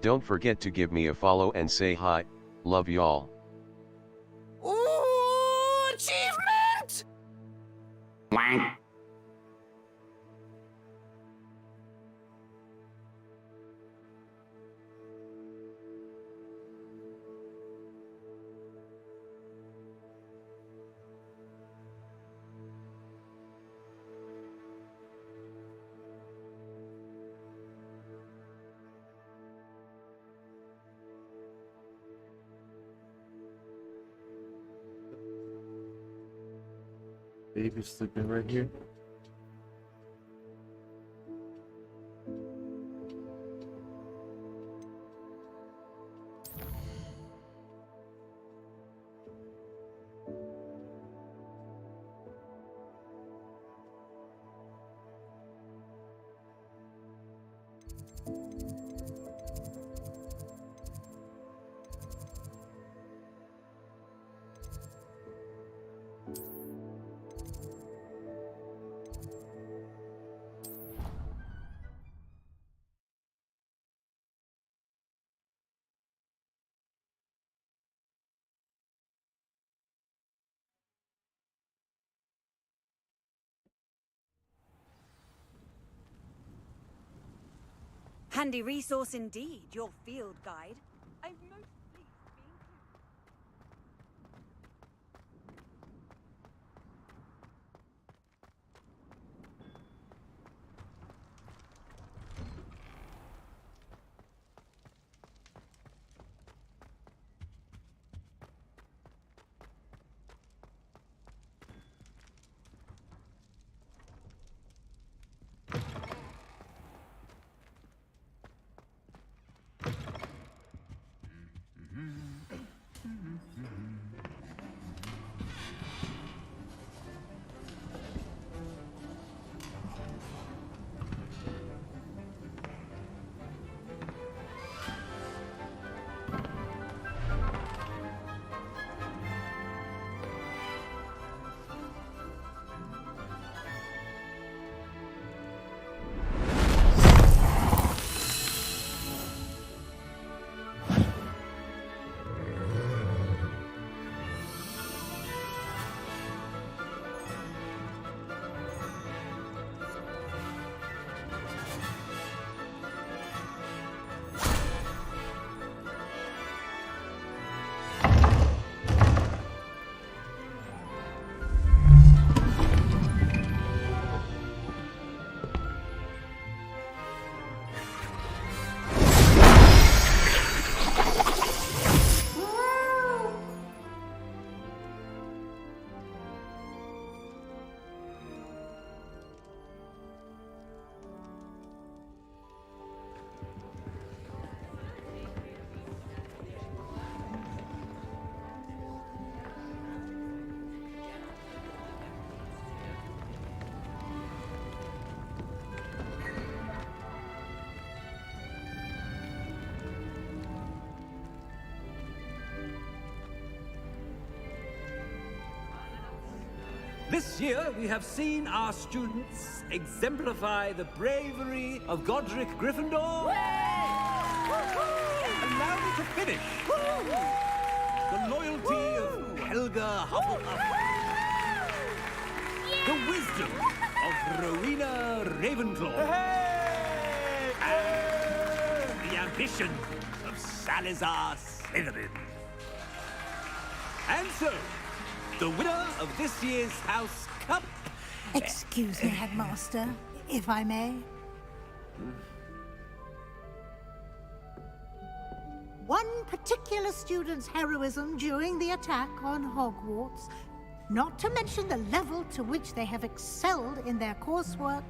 Don't forget to give me a follow and say hi. Love y'all. Ooh, achievement! Wank. Baby's sleeping right here. Handy resource indeed, your field guide. I'm most pleased being This year, we have seen our students exemplify the bravery of Godric Gryffindor. Allow me to finish. The loyalty of Helga Hufflepuff. The wisdom of Rowena Ravenclaw. And the ambition of Salazar Slytherin. And so, the winner of this year's House Cup... Excuse me, Headmaster, if I may. One particular student's heroism during the attack on Hogwarts, not to mention the level to which they have excelled in their coursework,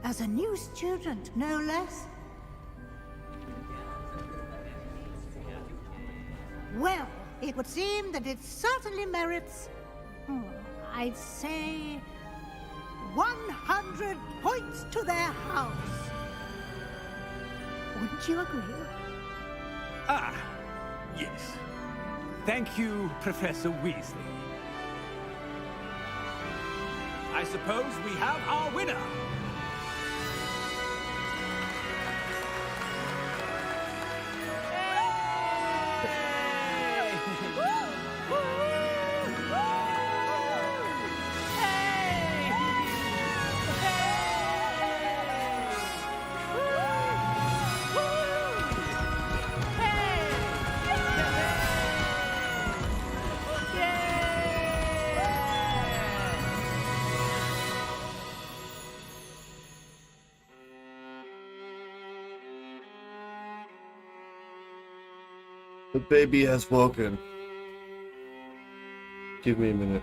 as a new student, no less. Well, it would seem that it certainly merits, I'd say, 100 points to their house. Wouldn't you agree? Ah, yes. Thank you, Professor Weasley. I suppose we have our winner. The baby has woken. Give me a minute.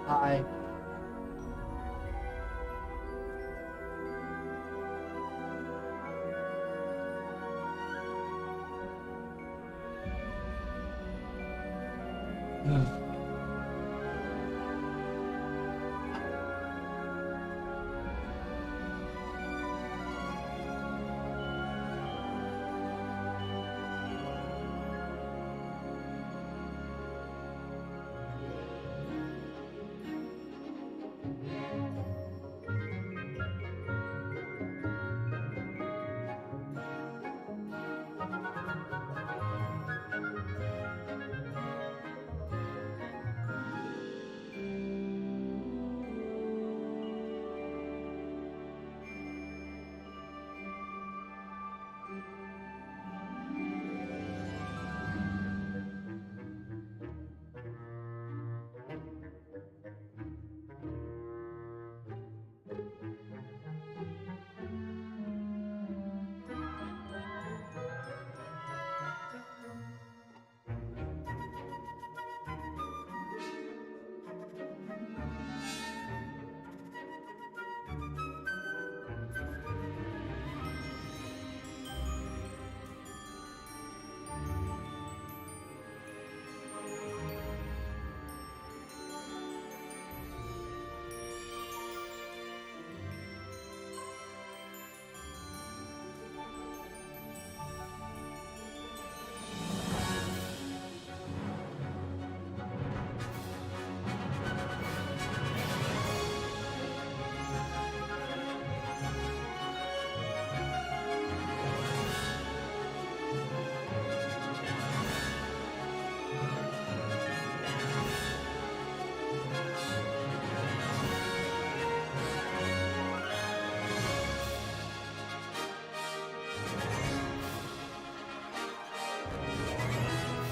Hi.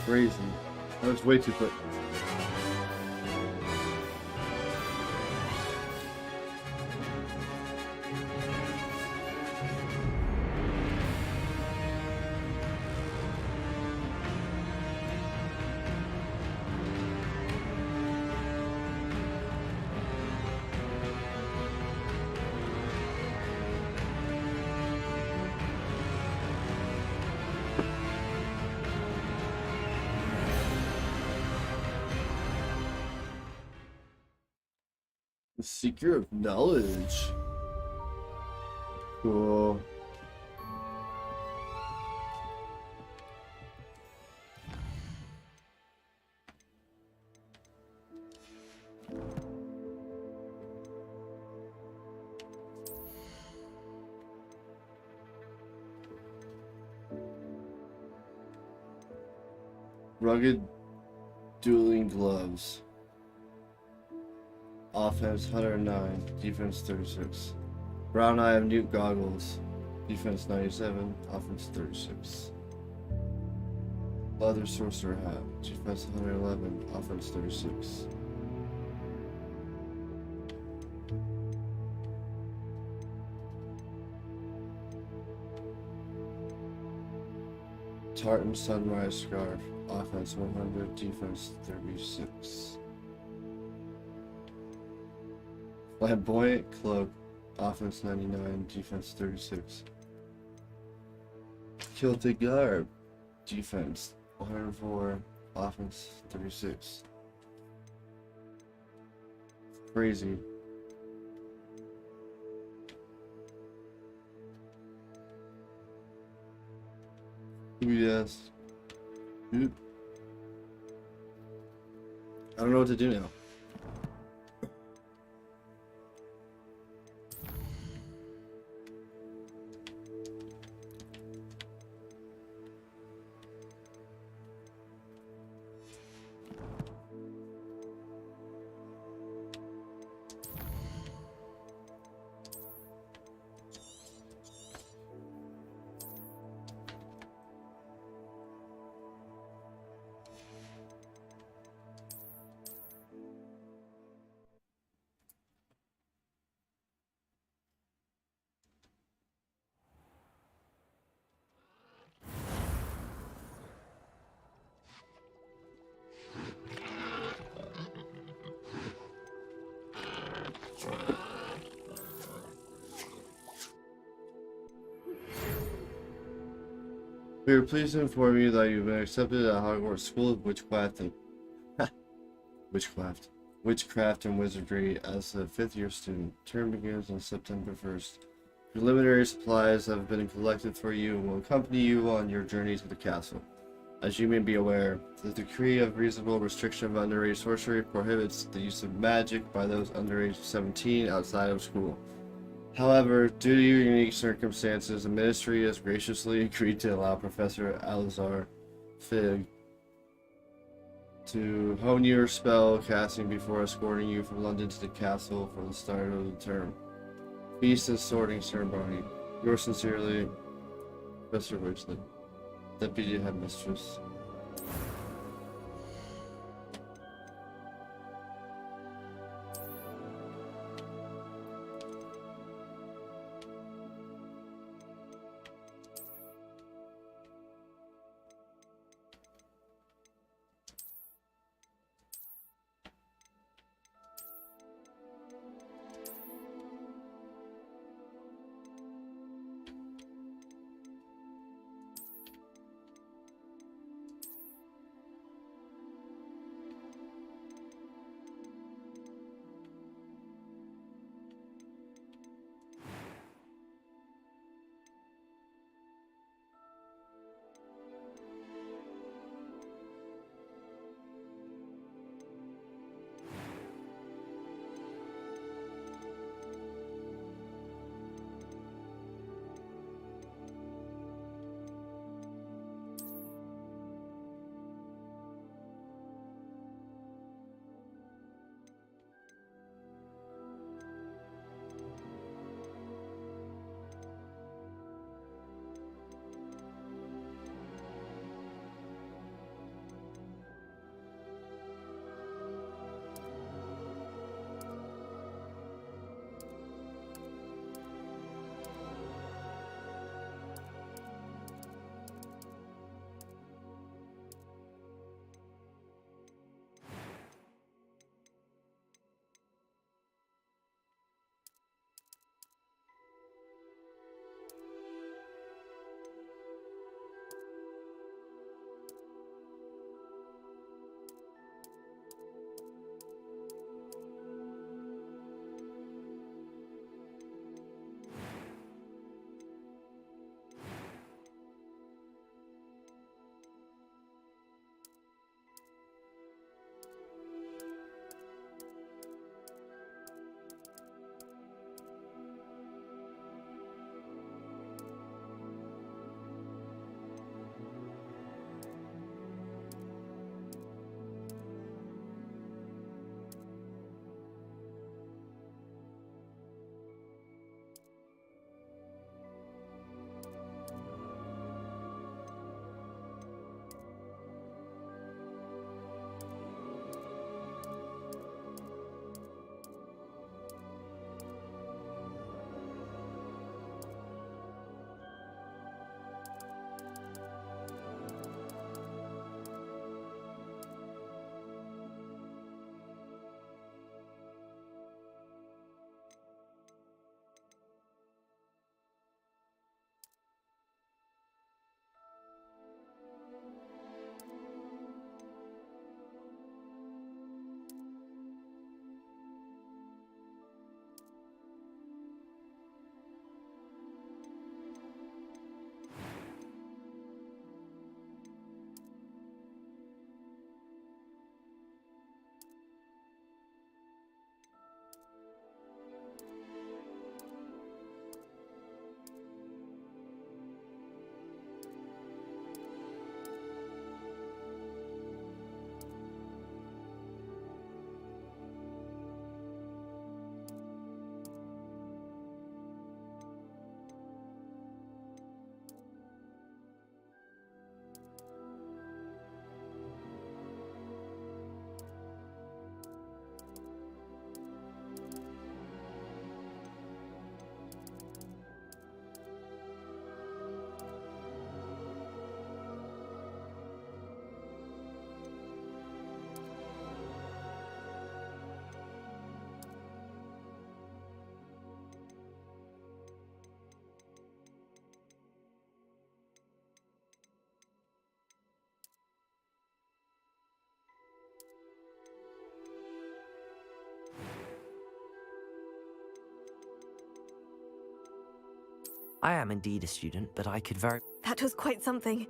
Crazy. That was way too quick. The Seeker of Knowledge. Cool. Rugged dueling gloves. Offense 109, defense 36. Brown eye of Newt goggles, defense 97, offense 36. Leather sorcerer hat, defense 111, offense 36. Tartan sunrise scarf, offense 100, defense 36. Flamboyant cloak, offense 99, defense 36. Kilted garb, defense 104, offense 36. Crazy. Yes. Dude. I don't know what to do now. We are pleased to inform you that you've been accepted at Hogwarts School of Witchcraft and Witchcraft and Wizardry as a 5th-year student. Term begins on September 1st. Preliminary supplies have been collected for you and will accompany you on your journey to the castle. As you may be aware, the decree of reasonable restriction of underage sorcery prohibits the use of magic by those under age 17 outside of school. However, due to your unique circumstances, the Ministry has graciously agreed to allow Professor Alizar Fig to hone your spell casting before escorting you from London to the castle for the start of the term. Feast and sorting ceremony. Yours sincerely, Professor Ridgely, Deputy Headmistress. I am indeed a student, but I could very... That was quite something.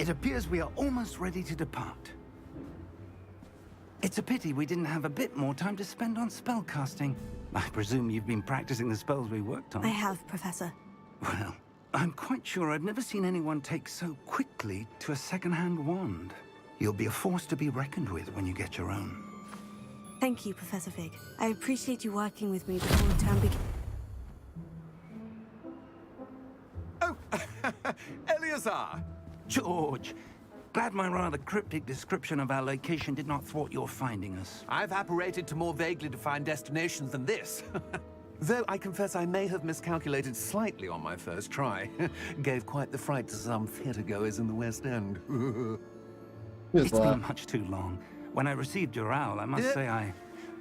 It appears we are almost ready to depart. It's a pity we didn't have a bit more time to spend on spellcasting. I presume you've been practicing the spells we worked on. I have, Professor. Well, I'm quite sure I've never seen anyone take so quickly to a second-hand wand. You'll be a force to be reckoned with when you get your own. Thank you, Professor Fig. I appreciate you working with me before the term begins. Oh, Eleazar! George, glad my rather cryptic description of our location did not thwart your finding us. I've apparated to more vaguely defined destinations than this. Though I confess I may have miscalculated slightly on my first try. Gave quite the fright to some theatergoers in the West End. It's been much too long. When I received your owl, I must say I...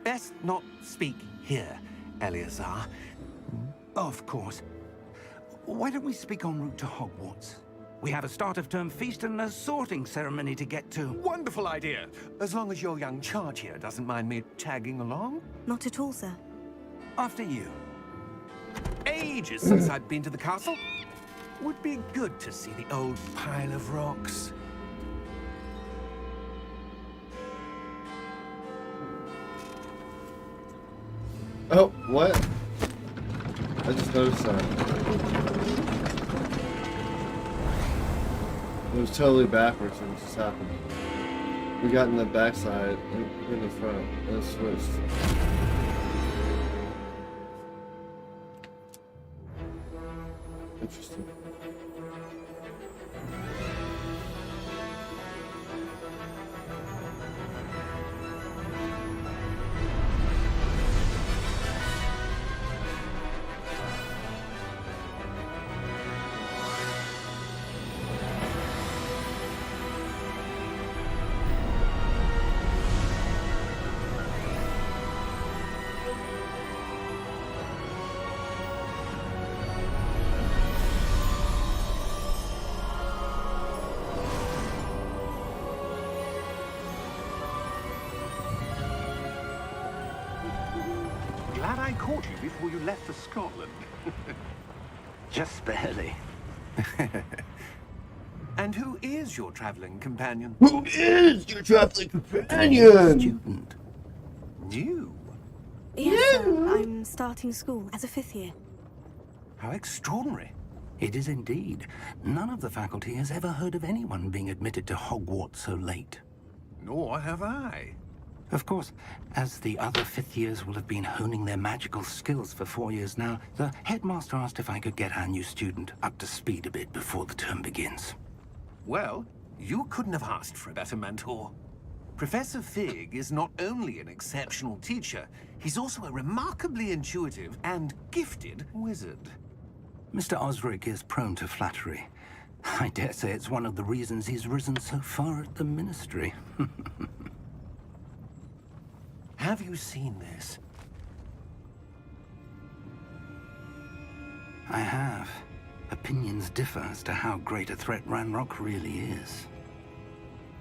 Best not speak here, Eleazar. Of course. Why don't we speak en route to Hogwarts? We have a start-of-term feast and a sorting ceremony to get to. Wonderful idea! As long as your young charge here doesn't mind me tagging along. Not at all, sir. After you. Ages since I'd been to the castle. Would be good to see the old pile of rocks. Oh, what? I just noticed that. It was totally backwards when it just happened. We got in the backside, in the front, and it switched. Interesting. Glad I caught you before you left for Scotland. Just barely. And who is your traveling companion? Who is your traveling companion? Student. You? Yes, sir. I'm starting school as a 5th year. How extraordinary. It is indeed. None of the faculty has ever heard of anyone being admitted to Hogwarts so late. Nor have I. Of course, as the other 5th years will have been honing their magical skills for 4 years now, the headmaster asked if I could get our new student up to speed a bit before the term begins. Well, you couldn't have asked for a better mentor. Professor Fig is not only an exceptional teacher, he's also a remarkably intuitive and gifted wizard. Mr. Osric is prone to flattery. I dare say it's one of the reasons he's risen so far at the Ministry. Have you seen this? I have. Opinions differ as to how great a threat Ranrock really is.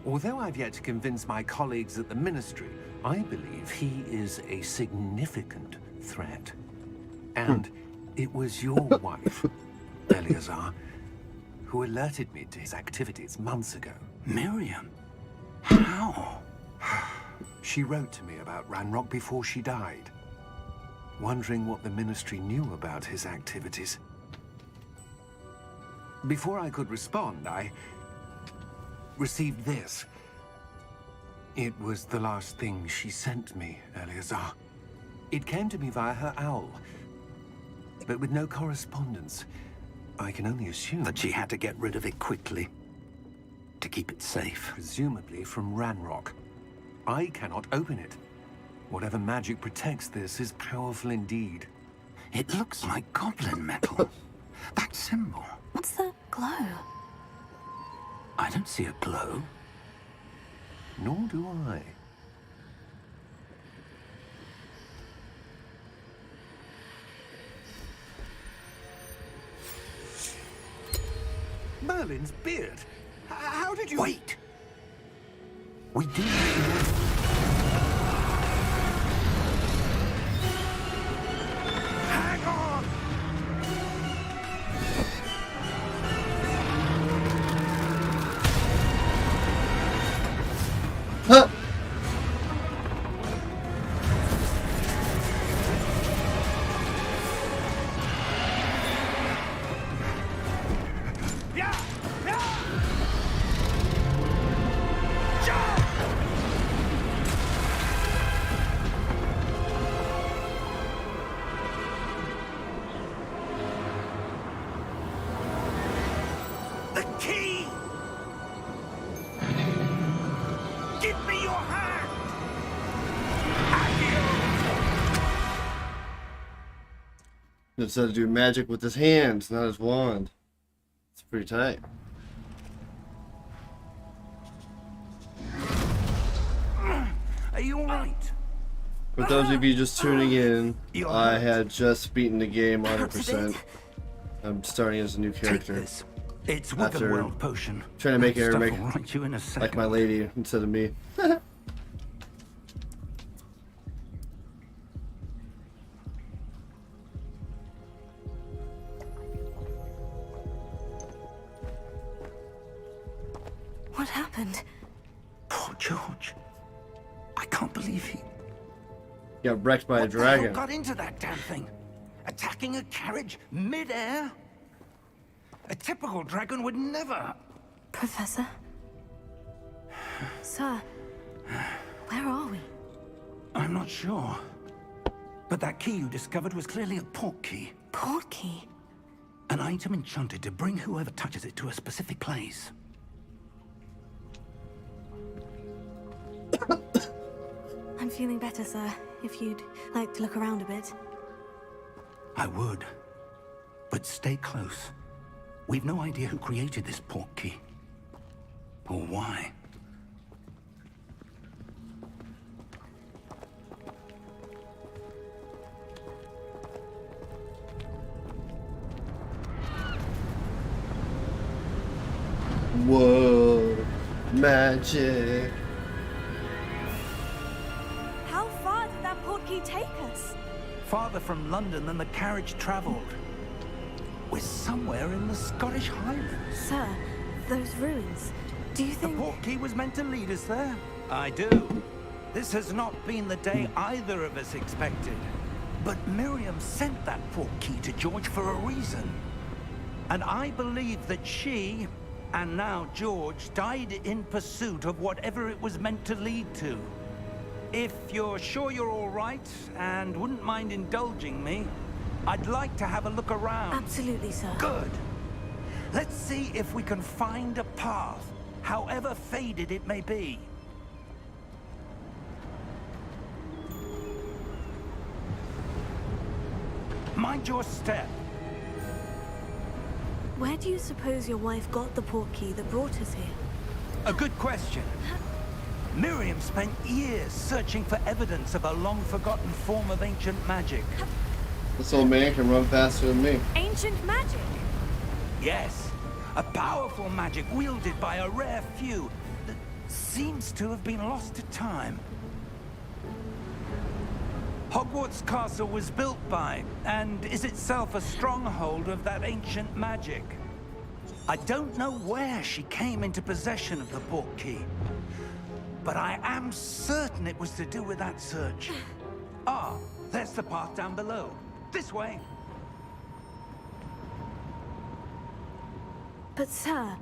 Although I've yet to convince my colleagues at the Ministry, I believe he is a significant threat. And it was your wife, Eleazar, who alerted me to his activities months ago. Miriam? How? She wrote to me about Ranrock before she died, wondering what the Ministry knew about his activities. Before I could respond, I received this. It was the last thing she sent me, Eleazar. It came to me via her owl, but with no correspondence. I can only assume That she had to get rid of it quickly, to keep it safe. presumably from Ranrock. I cannot open it. Whatever magic protects this is powerful indeed. It looks like goblin metal. That symbol. What's the glow? I don't see a glow. Nor do I. Merlin's beard. How did you... Wait! We do. Hang on! Huh. Instead to do magic with his hands, not his wand. It's pretty tight. Are you alright? For those of you just tuning in, I had just beaten the game 100%. I'm starting as a new Take character. this. It's After Witherworld potion. trying to make That her stuff make will right you in a like second. my lady instead of me. What happened? Poor George. I can't believe he... Got wrecked by a What the hell dragon. got into that damn thing? Attacking a carriage mid-air? A typical dragon would never... Professor? Sir, where are we? I'm not sure. But that key you discovered was clearly a port key. Port key? An item enchanted to bring whoever touches it to a specific place. I'm feeling better, sir. If you'd like to look around a bit. I would. But stay close. We've no idea who created this port key. Or why. Whoa, magic. How far did that port key take us? Farther from London than the carriage traveled. We're somewhere in the Scottish Highlands. Sir, those ruins. Do you The think... port key was meant to lead us there. I do. This has not been the day either of us expected. But Miriam sent that port key to George for a reason. And I believe that she, and now George, died in pursuit of whatever it was meant to lead to. If you're sure you're all right, and wouldn't mind indulging me, I'd like to have a look around. Absolutely, sir. Good. Let's see if we can find a path, however faded it may be. Mind your step. Where do you suppose your wife got the port key that brought us here? A good question. Miriam spent years searching for evidence of a long-forgotten form of ancient magic. This old man can run faster than me. Ancient magic? Yes, a powerful magic wielded by a rare few that seems to have been lost to time. Hogwarts Castle was built by, and is itself a stronghold of that ancient magic. I don't know where she came into possession of the port key, but I am certain it was to do with that search. Ah, there's the path down below. This way. But sir,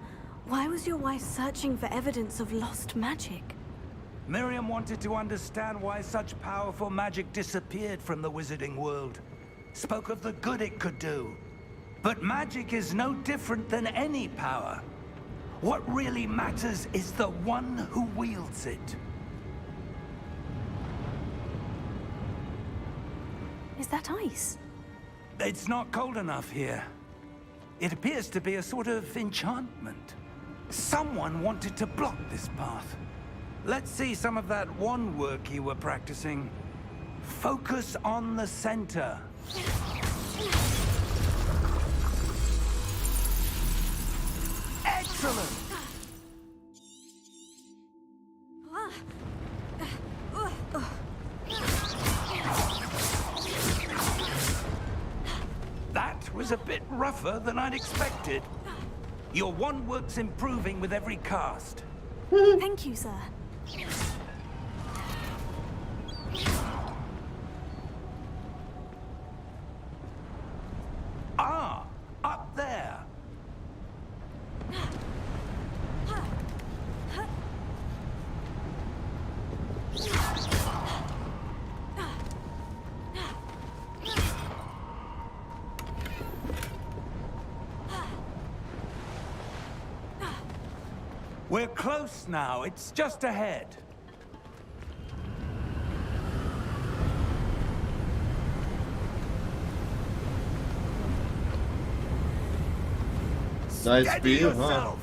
why was your wife searching for evidence of lost magic? Miriam wanted to understand why such powerful magic disappeared from the wizarding world. Spoke of the good it could do. But magic is no different than any power. What really matters is the one who wields it. Is that ice? It's not cold enough here. It appears to be a sort of enchantment. Someone wanted to block this path. Let's see some of that wand work you were practicing. Focus on the center. Excellent! That was a bit rougher than I'd expected. Your wand work's improving with every cast. Thank you, sir. Ah, up there. We're close now. It's just ahead. Nice Steady for you, huh? yourself.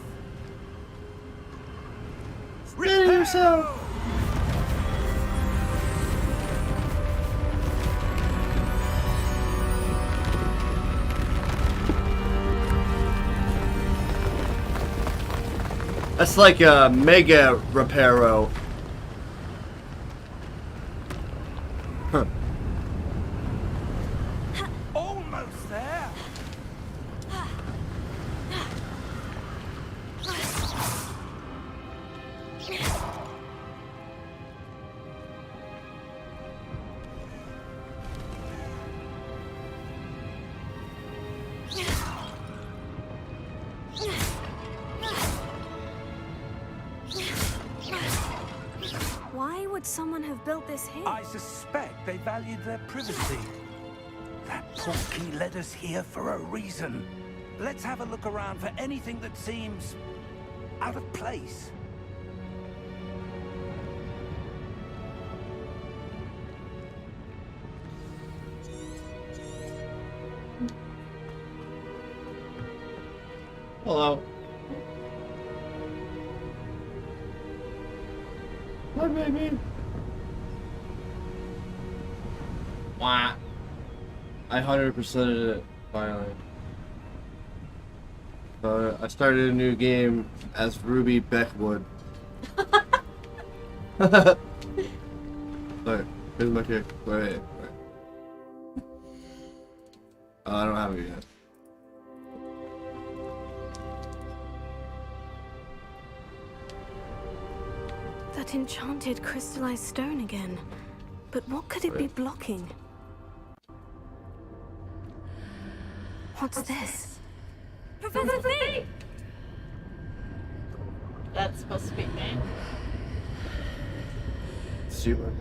Steady yourself. That's like a mega reparo. Huh. Almost there. Why would someone have built this here? I suspect they valued their privacy. That portkey led us here for a reason. Let's have a look around for anything that seems out of place. Hello. Hi, baby. Wah. I 100%ed it finally. I started a new game as Ruby Beckwood. Look, here's my kick. Wait. Oh, I don't have it yet. That enchanted crystallized stone again. But what could it be blocking? What's this? Professor Fig! That's supposed to be me.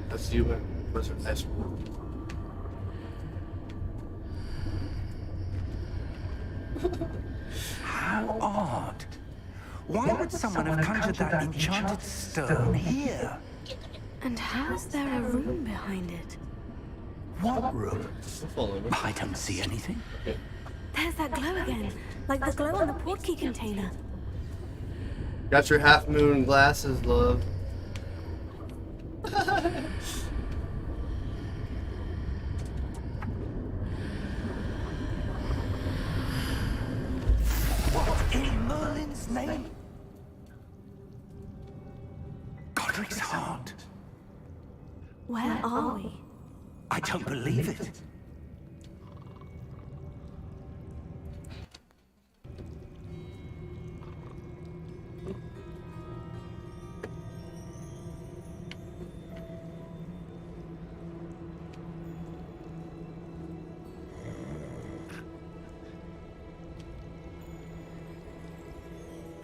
That's you and Wizard S. How odd. Why would someone have conjured that enchanted stone here? And how is there a room behind it? What room? Follow me. I don't see anything. There's that glow again, like the glow on the portkey container. Got your half moon glasses, love. What in Merlin's name? Godric's heart. Where are we? I don't believe it.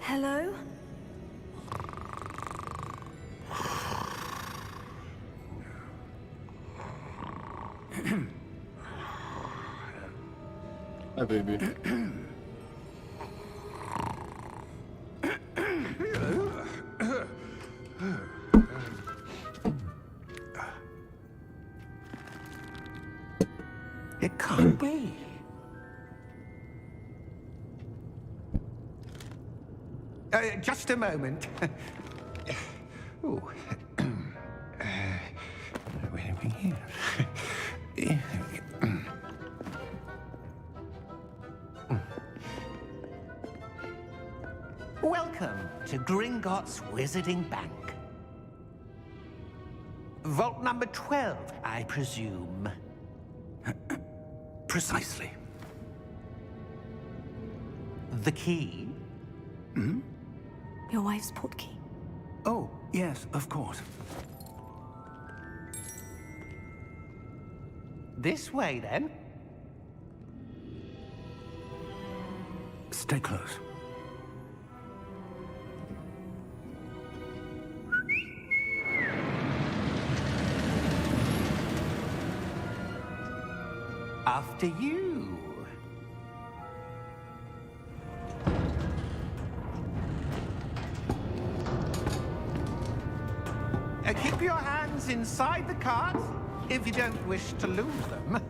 Hello? Hi, baby. It can't be. Just a moment. Ooh. Wait a minute here. Welcome to Gringotts Wizarding Bank. Vault number 12, I presume. Precisely. The key? Your wife's portkey. Oh, yes, of course. This way, then. Stay close. After you. Keep your hands inside the cart if you don't wish to lose them.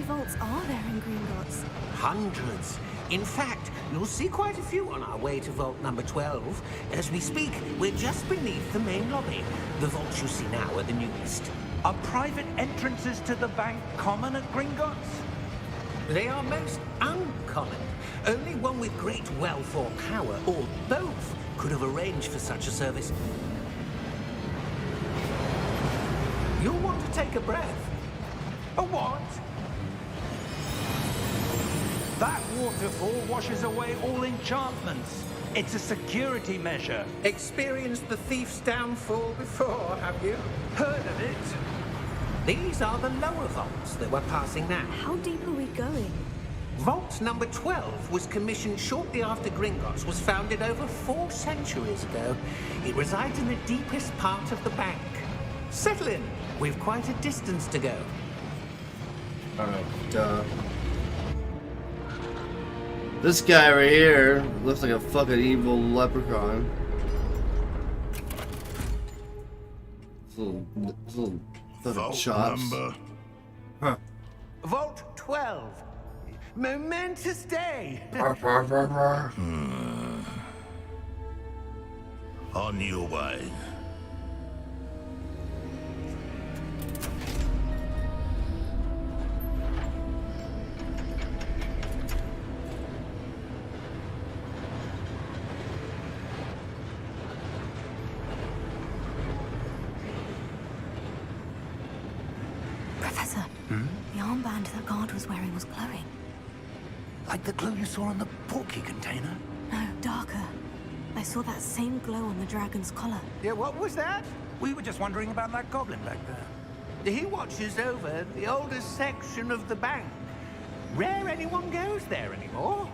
many vaults are there in Gringotts? Hundreds. In fact, you'll see quite a few on our way to vault number 12. As we speak, we're just beneath the main lobby. The vaults you see now are the newest. Are private entrances to the bank common at Gringotts? They are most uncommon. Only one with great wealth or power, or both, could have arranged for such a service. You'll want to take a breath. A what? That waterfall washes away all enchantments. It's a security measure. Experienced the thief's downfall before, have you? Heard of it? These are the lower vaults that we're passing now. How deep are we going? Vault number 12 was commissioned shortly after Gringotts was founded over 4 centuries ago. It resides in the deepest part of the bank. Settle in. We've quite a distance to go. Duh. This guy right here looks like a fucking evil leprechaun. His little fucking chops. Huh. Vault 12. Momentous day. On your way. Professor, the armband that guard was wearing was glowing. Like the glow you saw on the portkey container? No, darker. I saw that same glow on the dragon's collar. Yeah, what was that? We were just wondering about that goblin back there. He watches over the oldest section of the bank. Rare anyone goes there anymore.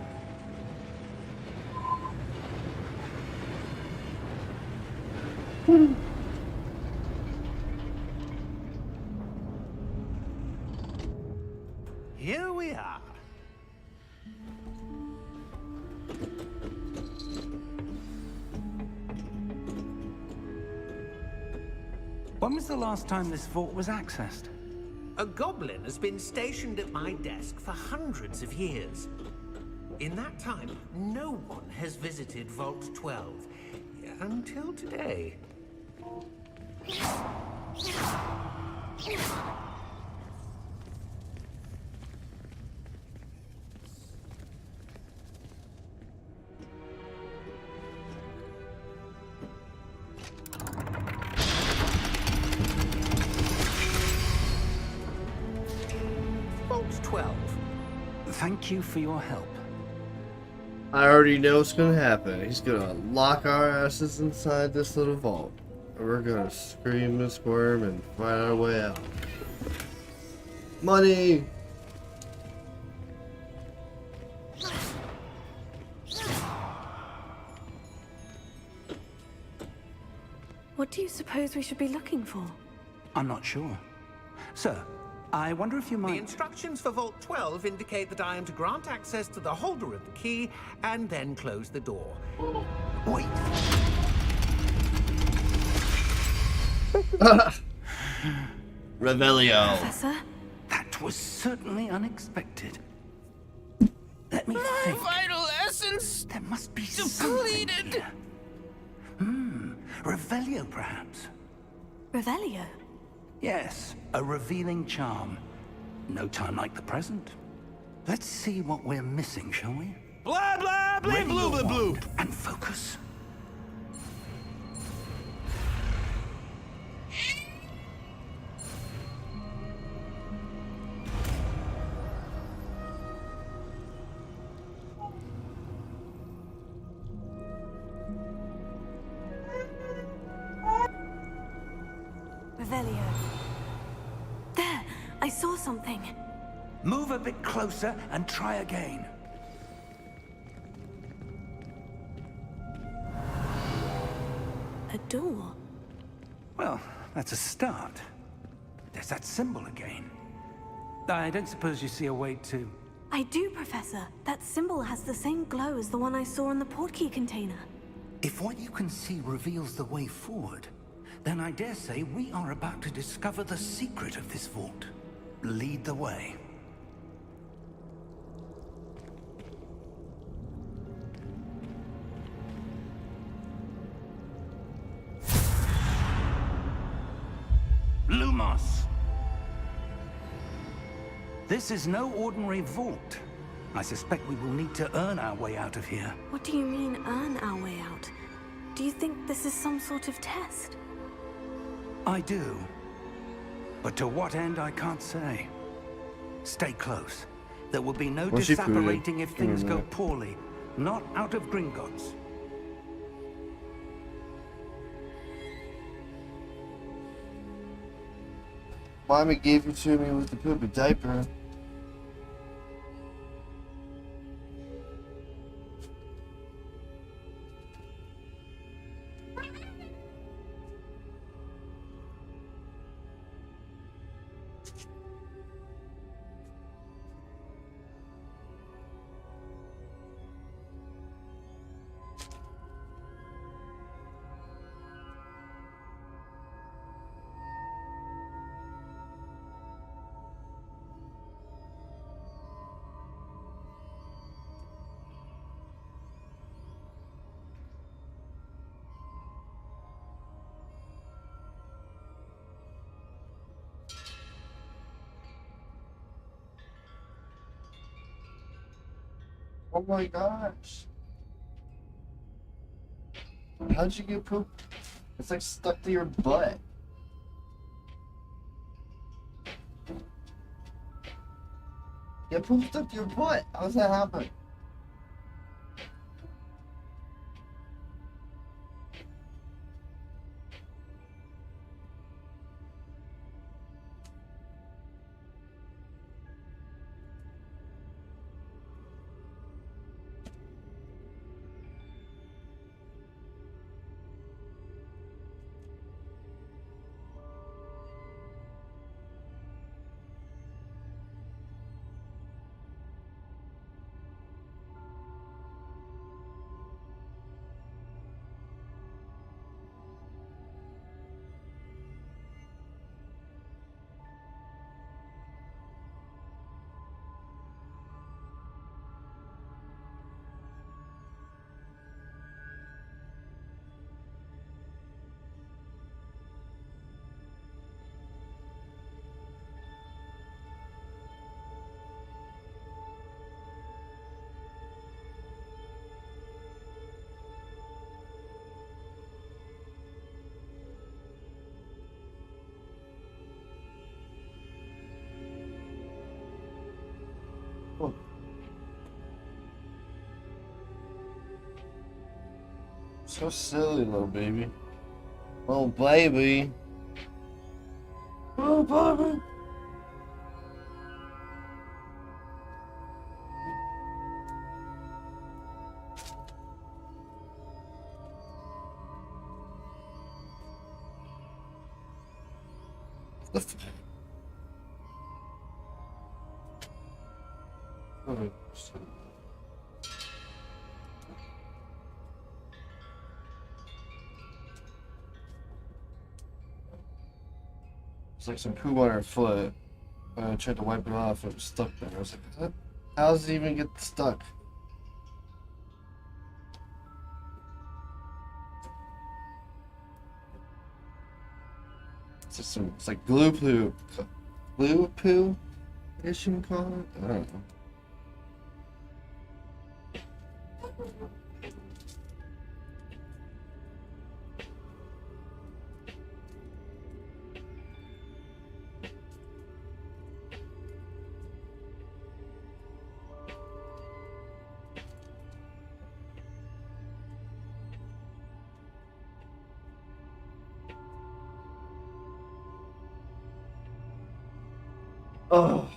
Here we are. When was the last time this vault was accessed? A goblin has been stationed at my desk for hundreds of years. In that time, no one has visited Vault 12. Until today. Vault 12. Thank you for your help. I already know what's gonna happen. He's gonna lock our asses inside this little vault. And we're gonna scream and squirm and find our way out. Money! What do you suppose we should be looking for? I'm not sure. Sir, I wonder if you The might... instructions for Vault 12 indicate that I am to grant access to the holder of the key and then close the door. Wait. Revelio. Professor? That was certainly unexpected. Let me think. Vital essence There must be depleted. something here. Revelio, perhaps? Revelio? Yes, a revealing charm. No time like the present. Let's see what we're missing, shall we? Blah blah blah Ready blue your blue blue. wand and focus. Revelio. There! I saw something. Move a bit closer and try again. A door. Well, that's a start. There's that symbol again. I don't suppose you see a way to... I do, Professor. That symbol has the same glow as the one I saw in the portkey container. If what you can see reveals the way forward, then I dare say we are about to discover the secret of this vault. Lead the way. This is no ordinary vault. I suspect we will need to earn our way out of here. What do you mean, earn our way out? Do you think this is some sort of test? I do. But to what end, I can't say. Stay close. There will be no disapparating if things go poorly. Not out of Gringotts. Mommy gave it to me with the poopy diaper. Oh my gosh. How'd you get poop? It's like stuck to your butt. Yeah, poop stuck to your butt. How's that happen? Oh. So silly, little baby. Oh, baby. Oh, baby. The f oh, it's like some poo on her foot. I tried to wipe it off, it was stuck there. I was like, how does it even get stuck? It's just some, it's like glue poo. Glue poo? I guess you can call it? I don't know. Oh.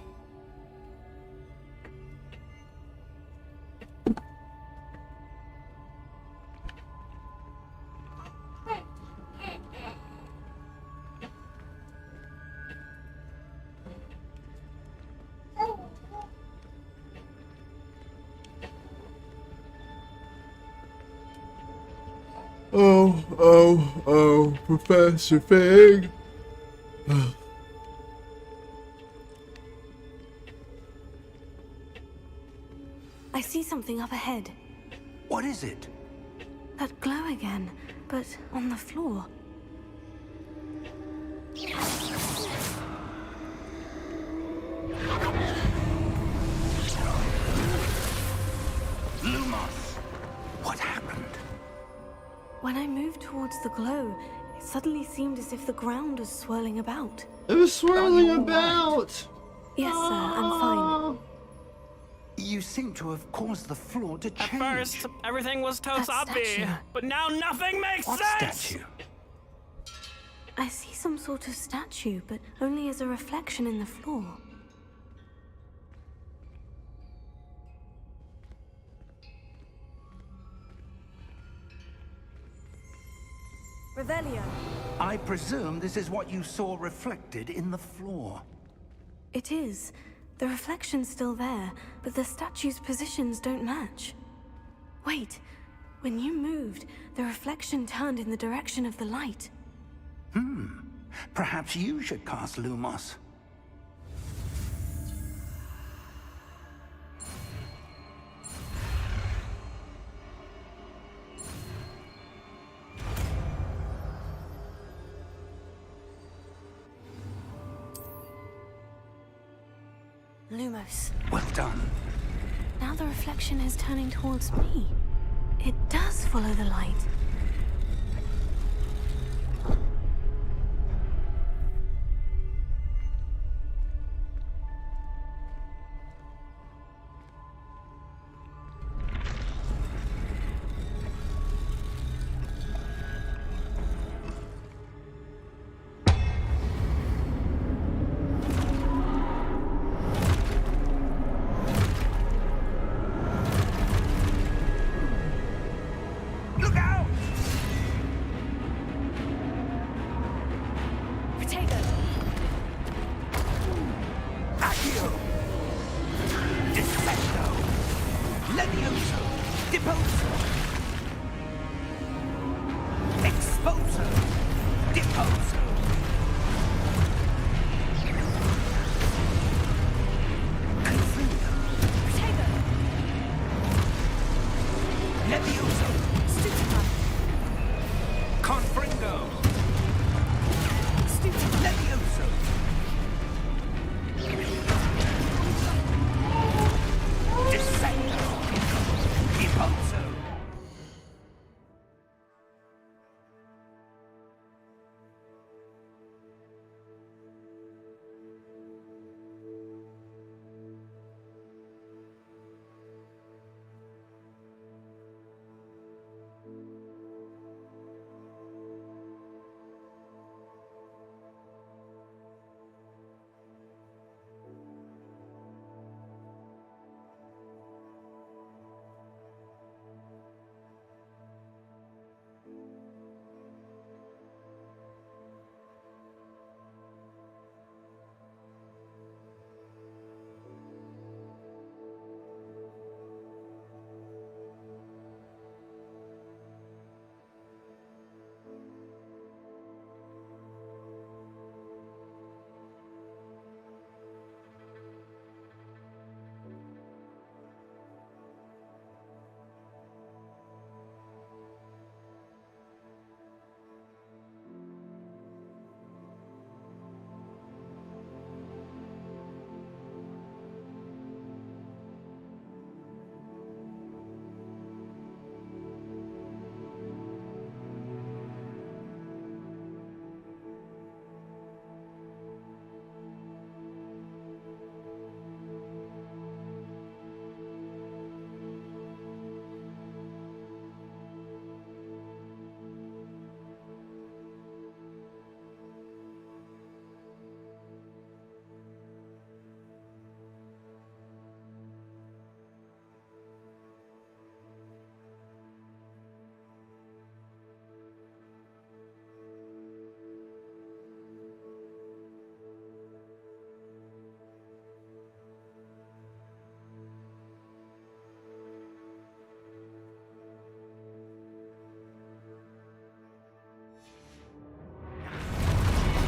Oh, Professor Fig. I see something up ahead. What is it? That glow again, but on the floor. When I moved towards the glow, it suddenly seemed as if the ground was swirling about. It was swirling Are you about! Yes, sir, I'm fine. You seem to have caused the floor to change. At first, everything was That tosabi, statue. but now nothing makes What sense! statue? I see some sort of statue, but only as a reflection in the floor. Revelio. I presume this is what you saw reflected in the floor. It is. The reflection's still there, but the statue's positions don't match. Wait, when you moved, the reflection turned in the direction of the light. Perhaps you should cast Lumos. Lumos. Well done. Now the reflection is turning towards me. It does follow the light. Look out! Potato. Accio! Dissecto! Levioso! Deposo! Exposo! Deposo! Confringo! Potato. Levioso! Stupefy. Confringo! Stupefy. Levioso! Dissecto! Deposo!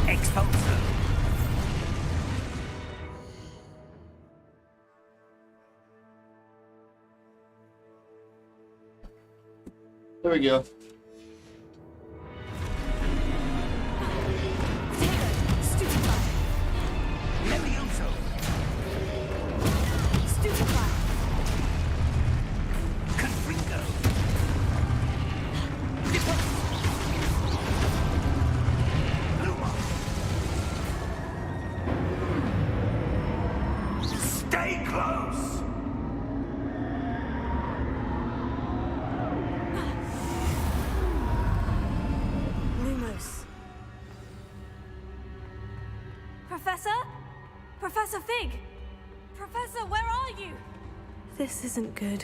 Exposo! There we go. Potato. Stupefy. Levioso! Stupefy. Confringo! Deposo! Professor? Professor Fig? Professor, where are you? This isn't good.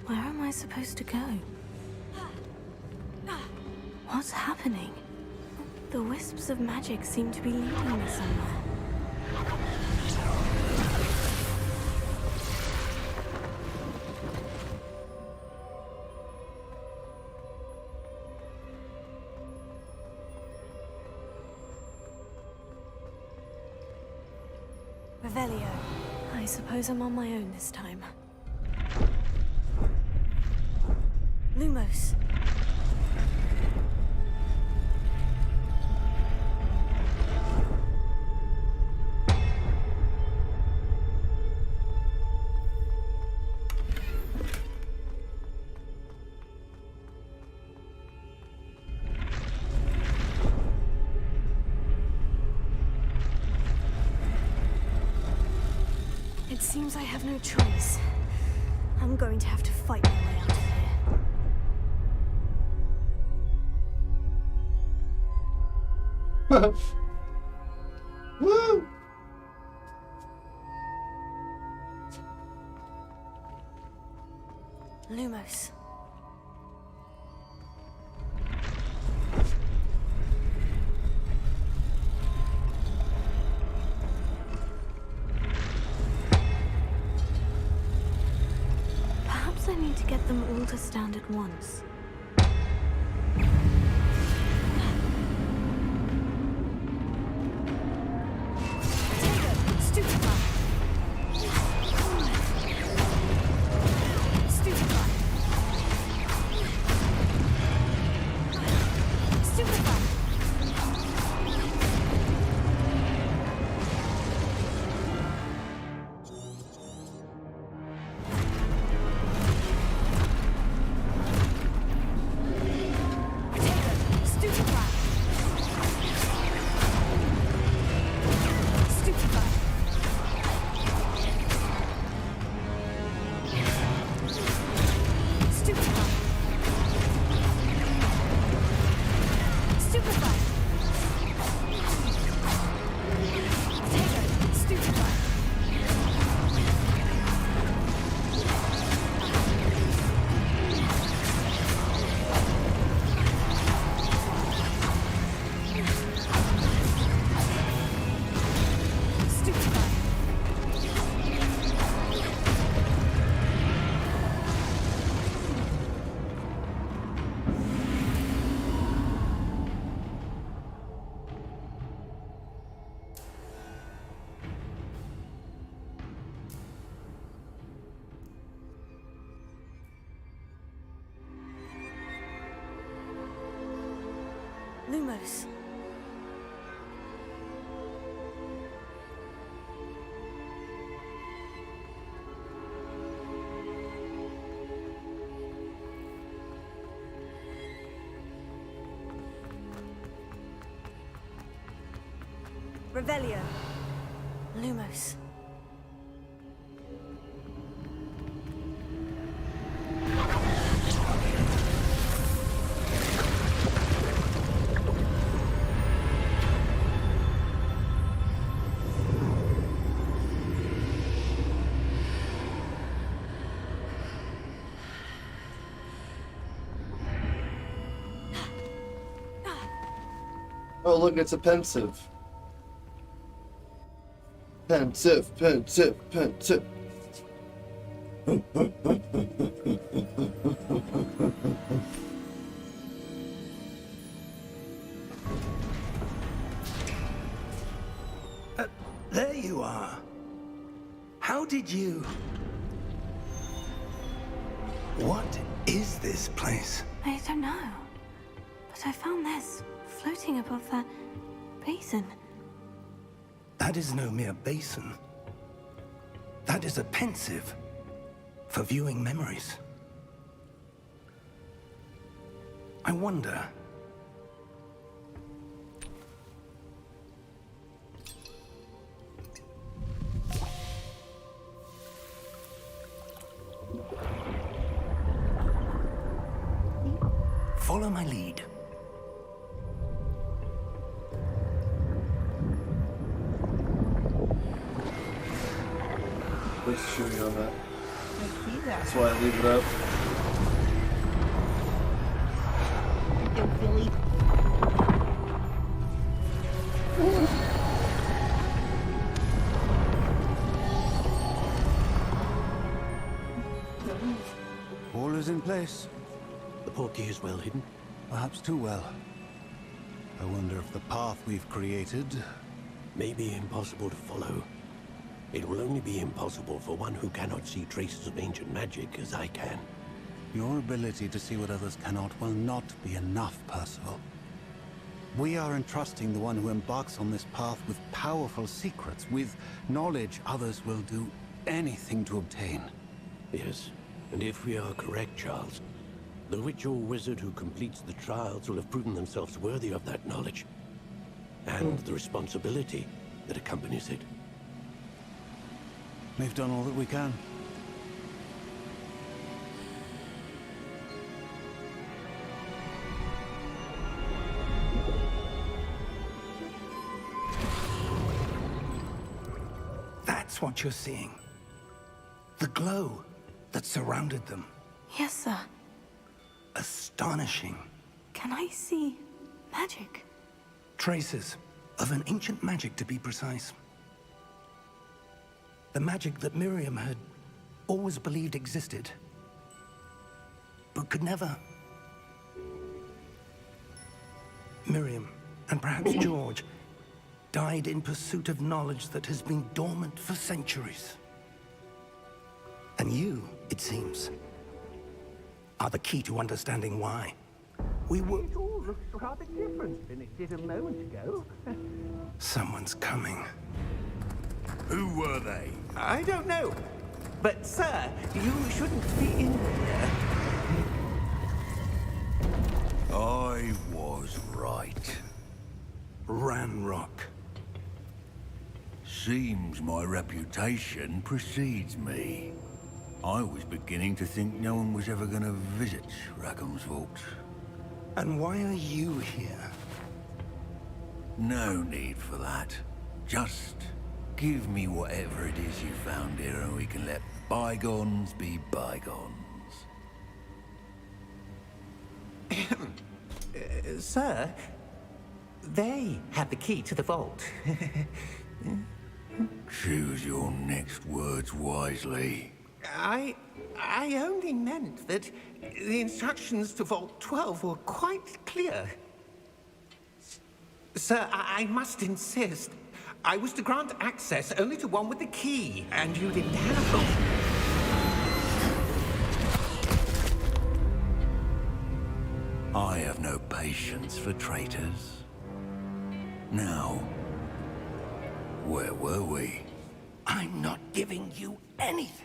Where am I supposed to go? What's happening? The wisps of magic seem to be leading me somewhere. Revelio. I suppose I'm on my own this time. Lumos. It seems I have no choice. I'm going to have to fight my way out of here. Woo! Lumos. Perhaps I need to get them all to stand at once. Lumos. Revelio. Lumos. Oh, look, it's a pensive. Pensive, pensive, pensive. There you are. How did you... What is this place? I don't know. But I found this floating above that basin. That is no mere basin. That is a pensive for viewing memories. I wonder... Follow my lead. was chewing on that. I see that. That's why I leave it up. You Billy. All is in place. The portkey is well hidden. Perhaps too well. I wonder if the path we've created may be impossible to follow. It will only be impossible for one who cannot see traces of ancient magic as I can. Your ability to see what others cannot will not be enough, Percival. We are entrusting the one who embarks on this path with powerful secrets, with knowledge others will do anything to obtain. Yes, and if we are correct, Charles, the witch or wizard who completes the trials will have proven themselves worthy of that knowledge, and the responsibility that accompanies it. We've done all that we can. That's what you're seeing. The glow that surrounded them. Yes, sir. Astonishing. Can I see magic? Traces of an ancient magic, to be precise. The magic that Miriam had always believed existed, but could never. Miriam, and perhaps George, died in pursuit of knowledge that has been dormant for centuries. And you, it seems, are the key to understanding why. We were... It all looks rather different than it did a moment ago. Someone's coming. Who were they? I don't know. But, sir, you shouldn't be in here. I was right. Ranrock. Seems my reputation precedes me. I was beginning to think no one was ever going to visit Rackham's vault. And why are you here? No need for that. Just give me whatever it is you found here and we can let bygones be bygones. Sir, they had the key to the vault. Choose your next words wisely. I only meant that the instructions to Vault 12 were quite clear. Sir, I must insist. I was to grant access only to one with the key, and you didn't have them. I have no patience for traitors. Now, where were we? I'm not giving you anything.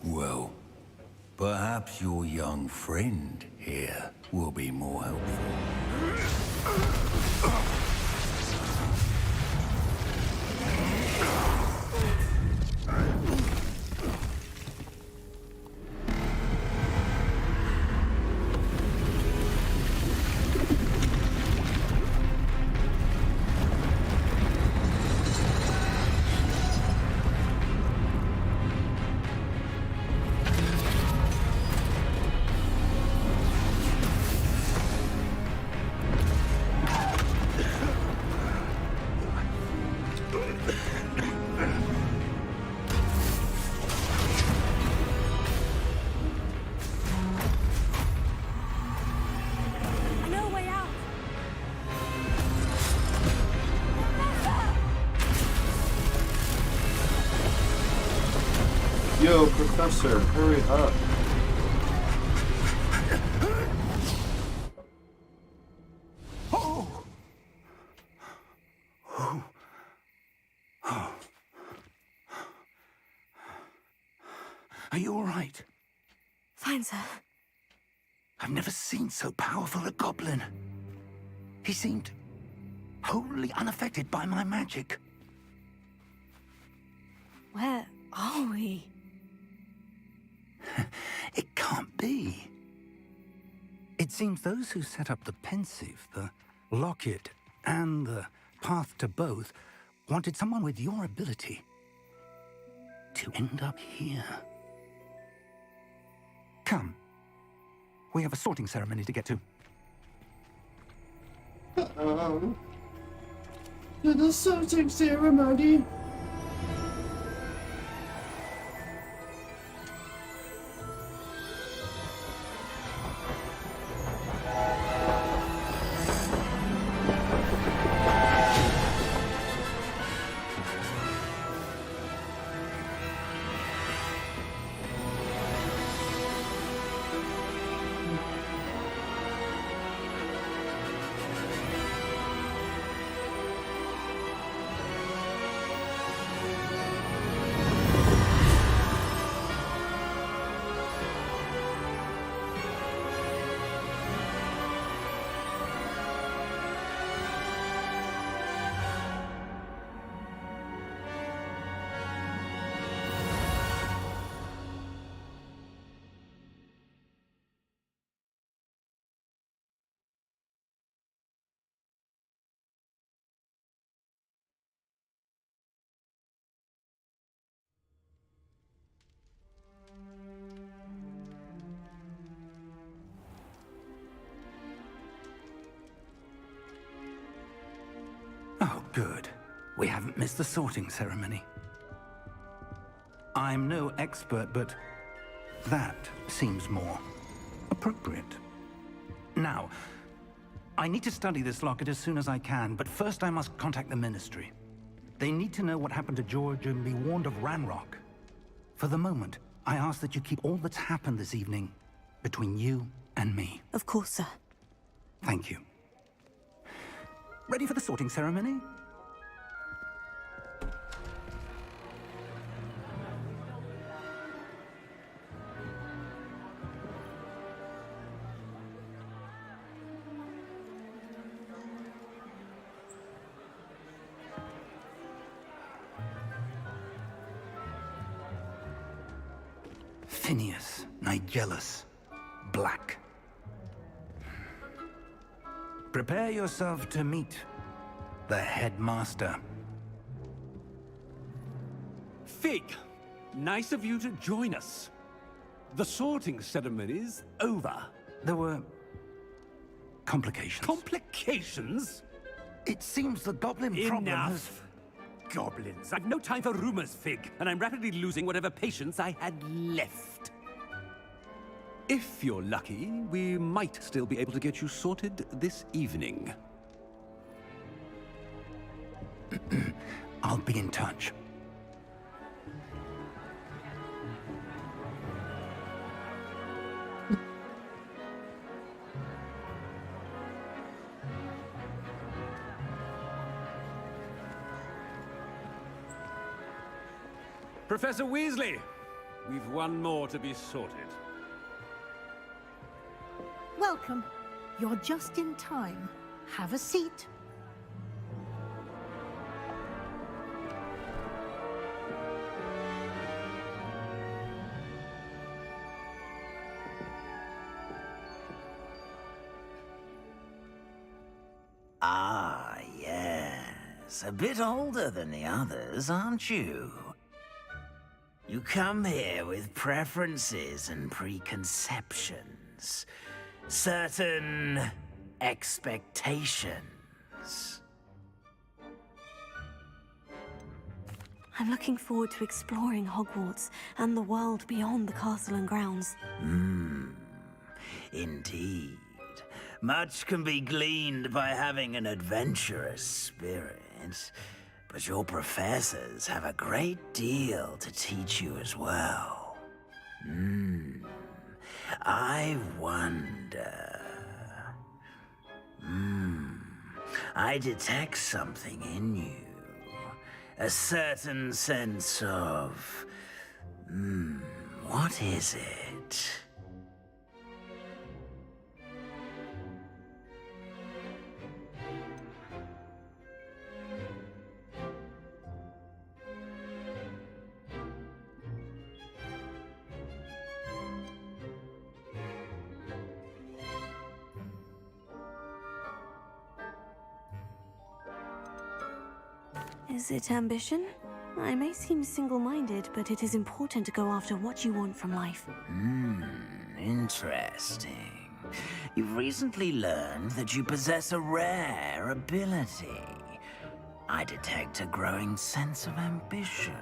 Well, perhaps your young friend here will be more helpful. Yo, Professor, hurry up. Are you all right? Fine, sir. I've never seen so powerful a goblin. He seemed wholly unaffected by my magic. Where are we? It can't be. It seems those who set up the pensive, the locket, and the path to both wanted someone with your ability. to end up here? Come. We have a sorting ceremony to get to. To the sorting ceremony. Oh, good. We haven't missed the sorting ceremony. I'm no expert, but that seems more appropriate. Now, I need to study this locket as soon as I can, but first I must contact the Ministry. They need to know what happened to George and be warned of Ranrock. For the moment, I ask that you keep all that's happened this evening between you and me. Of course, sir. Thank you. Ready for the sorting ceremony? Phineas, Nigellus, Black. Prepare yourself to meet the headmaster. Fig, nice of you to join us. The sorting ceremony's over. There were complications. Complications? It seems the goblin problem has... Goblins. I've no time for rumors, Fig, and I'm rapidly losing whatever patience I had left. If you're lucky, we might still be able to get you sorted this evening. I'll be in touch. Professor Weasley, we've one more to be sorted. Welcome. You're just in time. Have a seat. Ah, yes. A bit older than the others, aren't you? You come here with preferences and preconceptions. Certain expectations. I'm looking forward to exploring Hogwarts and the world beyond the castle and grounds. Indeed. Much can be gleaned by having an adventurous spirit, but your professors have a great deal to teach you as well. I wonder... I detect something in you. A certain sense of... what is it? Is it ambition? I may seem single-minded, but it is important to go after what you want from life. Interesting. You've recently learned that you possess a rare ability. I detect a growing sense of ambition,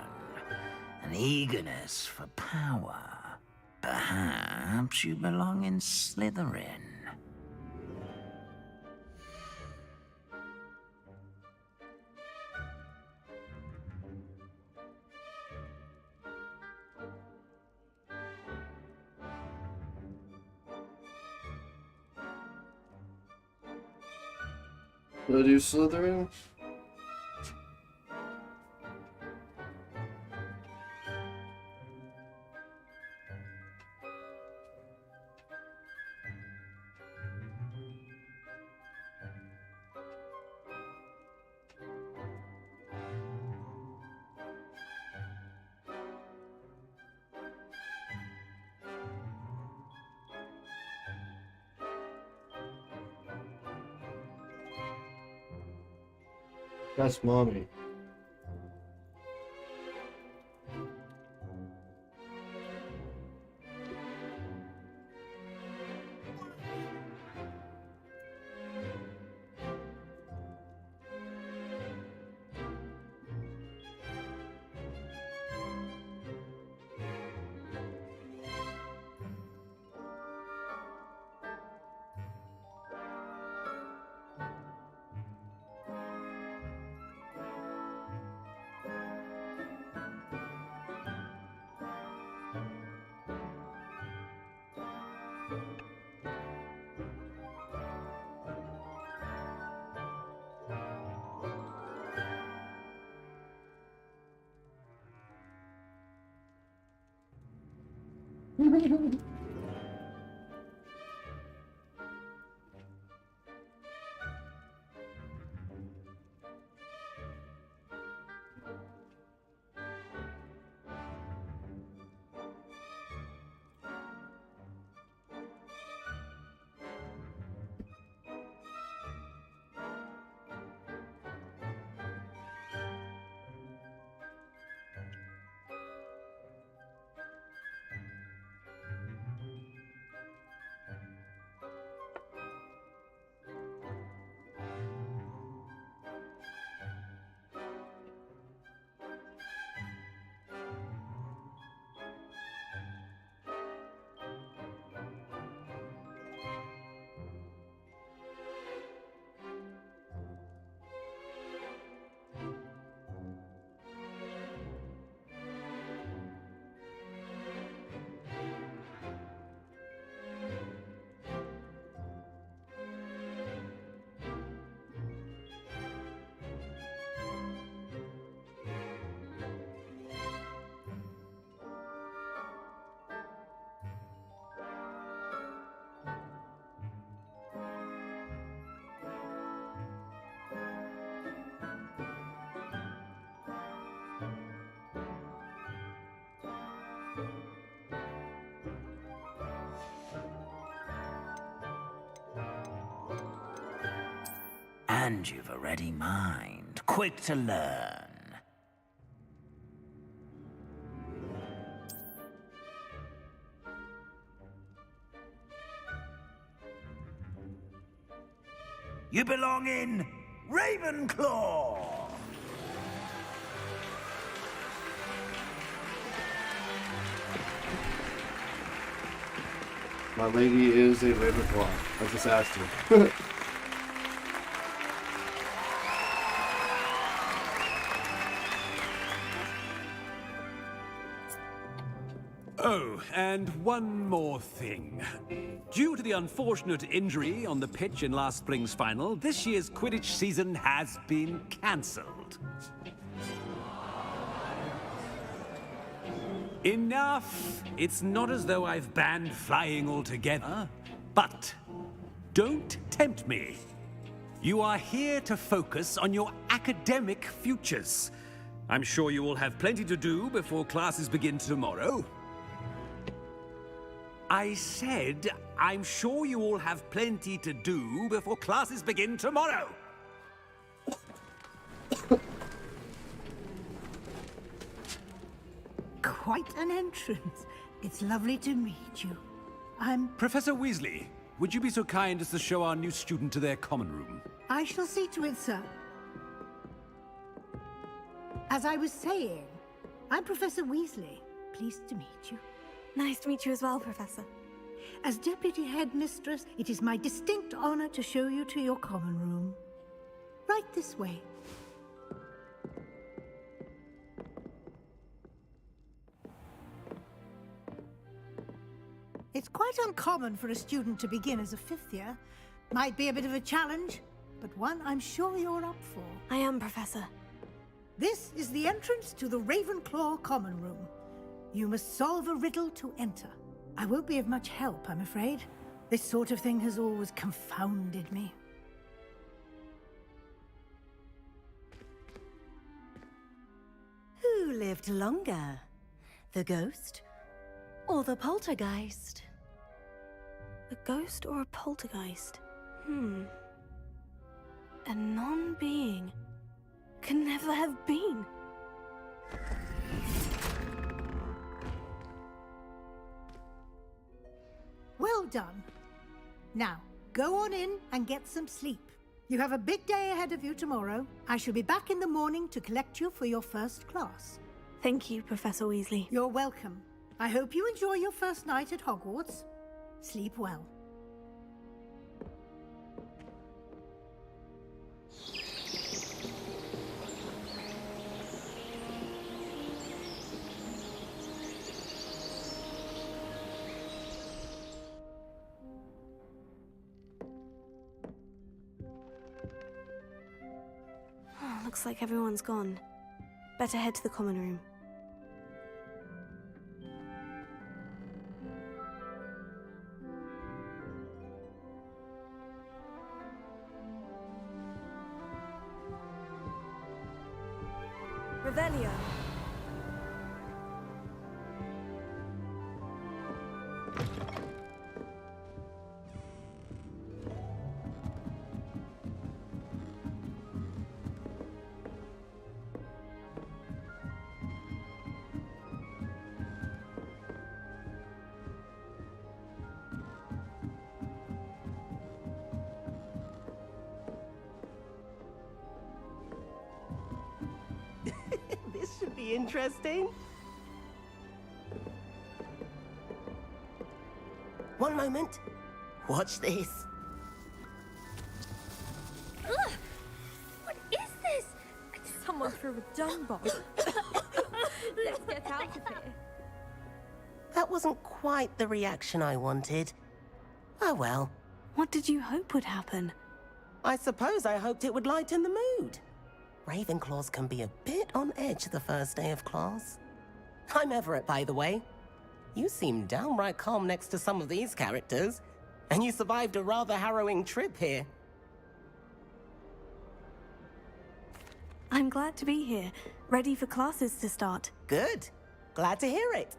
an eagerness for power. Perhaps you belong in Slytherin. Did I do Slytherin? That's mommy. And you've a ready mind, quick to learn. You belong in Ravenclaw! My lady is a Ravenclaw. I just asked her. Oh, and one more thing. Due to the unfortunate injury on the pitch in last spring's final, this year's Quidditch season has been cancelled. Enough! It's not as though I've banned flying altogether, but don't tempt me. You are here to focus on your academic futures. I'm sure you will have plenty to do before classes begin tomorrow. I said, I'm sure you all have plenty to do before classes begin tomorrow. quite an entrance. It's lovely to meet you. Professor Weasley, would you be so kind as to show our new student to their common room? I shall see to it, sir. As I was saying, I'm Professor Weasley. Pleased to meet you. Nice to meet you as well, Professor. As Deputy Headmistress, it is my distinct honor to show you to your common room. Right this way. It's quite uncommon for a student to begin as a fifth year. Might be a bit of a challenge, but one I'm sure you're up for. I am, Professor. This is the entrance to the Ravenclaw Common Room. You must solve a riddle to enter. I won't be of much help, I'm afraid. This sort of thing has always confounded me. Who lived longer? The ghost or the poltergeist? A ghost or a poltergeist? A non-being can never have been. Well done. Now, go on in and get some sleep. You have a big day ahead of you tomorrow. I shall be back in the morning to collect you for your first class. Thank you, Professor Weasley. You're welcome. I hope you enjoy your first night at Hogwarts. Sleep well. Looks like everyone's gone. Better head to the common room. Revelio. This should be interesting. One moment. Watch this. Ugh! What is this? Someone threw a dung bomb. Let's get out of here. That wasn't quite the reaction I wanted. Oh well. What did you hope would happen? I suppose I hoped it would lighten the mood. Ravenclaws can be a bit on edge the first day of class. I'm Everett, by the way. You seem downright calm next to some of these characters, and you survived a rather harrowing trip here. I'm glad to be here, ready for classes to start. Good. Glad to hear it.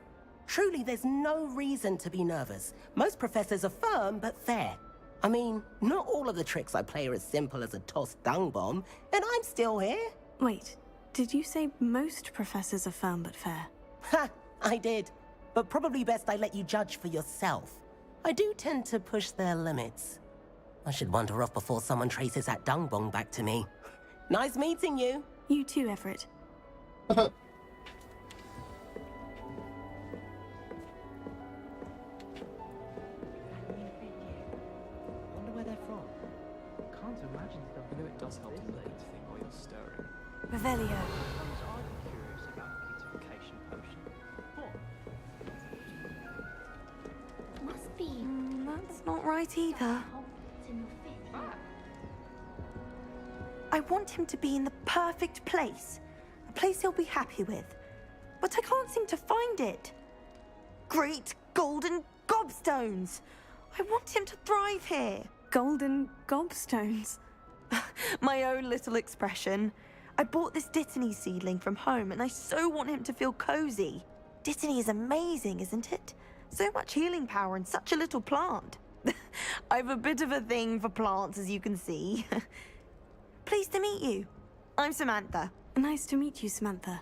Truly, there's no reason to be nervous. Most professors are firm but fair. I mean, not all of the tricks I play are as simple as a tossed dung bomb, and I'm still here. Wait, did you say most professors are firm but fair? Ha! I did. But probably best I let you judge for yourself. I do tend to push their limits. I should wander off before someone traces that dung bomb back to me. Nice meeting you. You too, Everett. Does help to let it think while you're stirring. Revelio. I was oddly curious about the beautification potion. What? Must be. That's not right either. I want him to be in the perfect place. A place he'll be happy with. But I can't seem to find it. Great golden gobstones! I want him to thrive here. Golden gobstones? My own little expression. I bought this Dittany seedling from home and I so want him to feel cozy. Dittany is amazing, isn't it? So much healing power in such a little plant. I've a bit of a thing for plants, as you can see. Pleased to meet you. I'm Samantha. Nice to meet you, Samantha.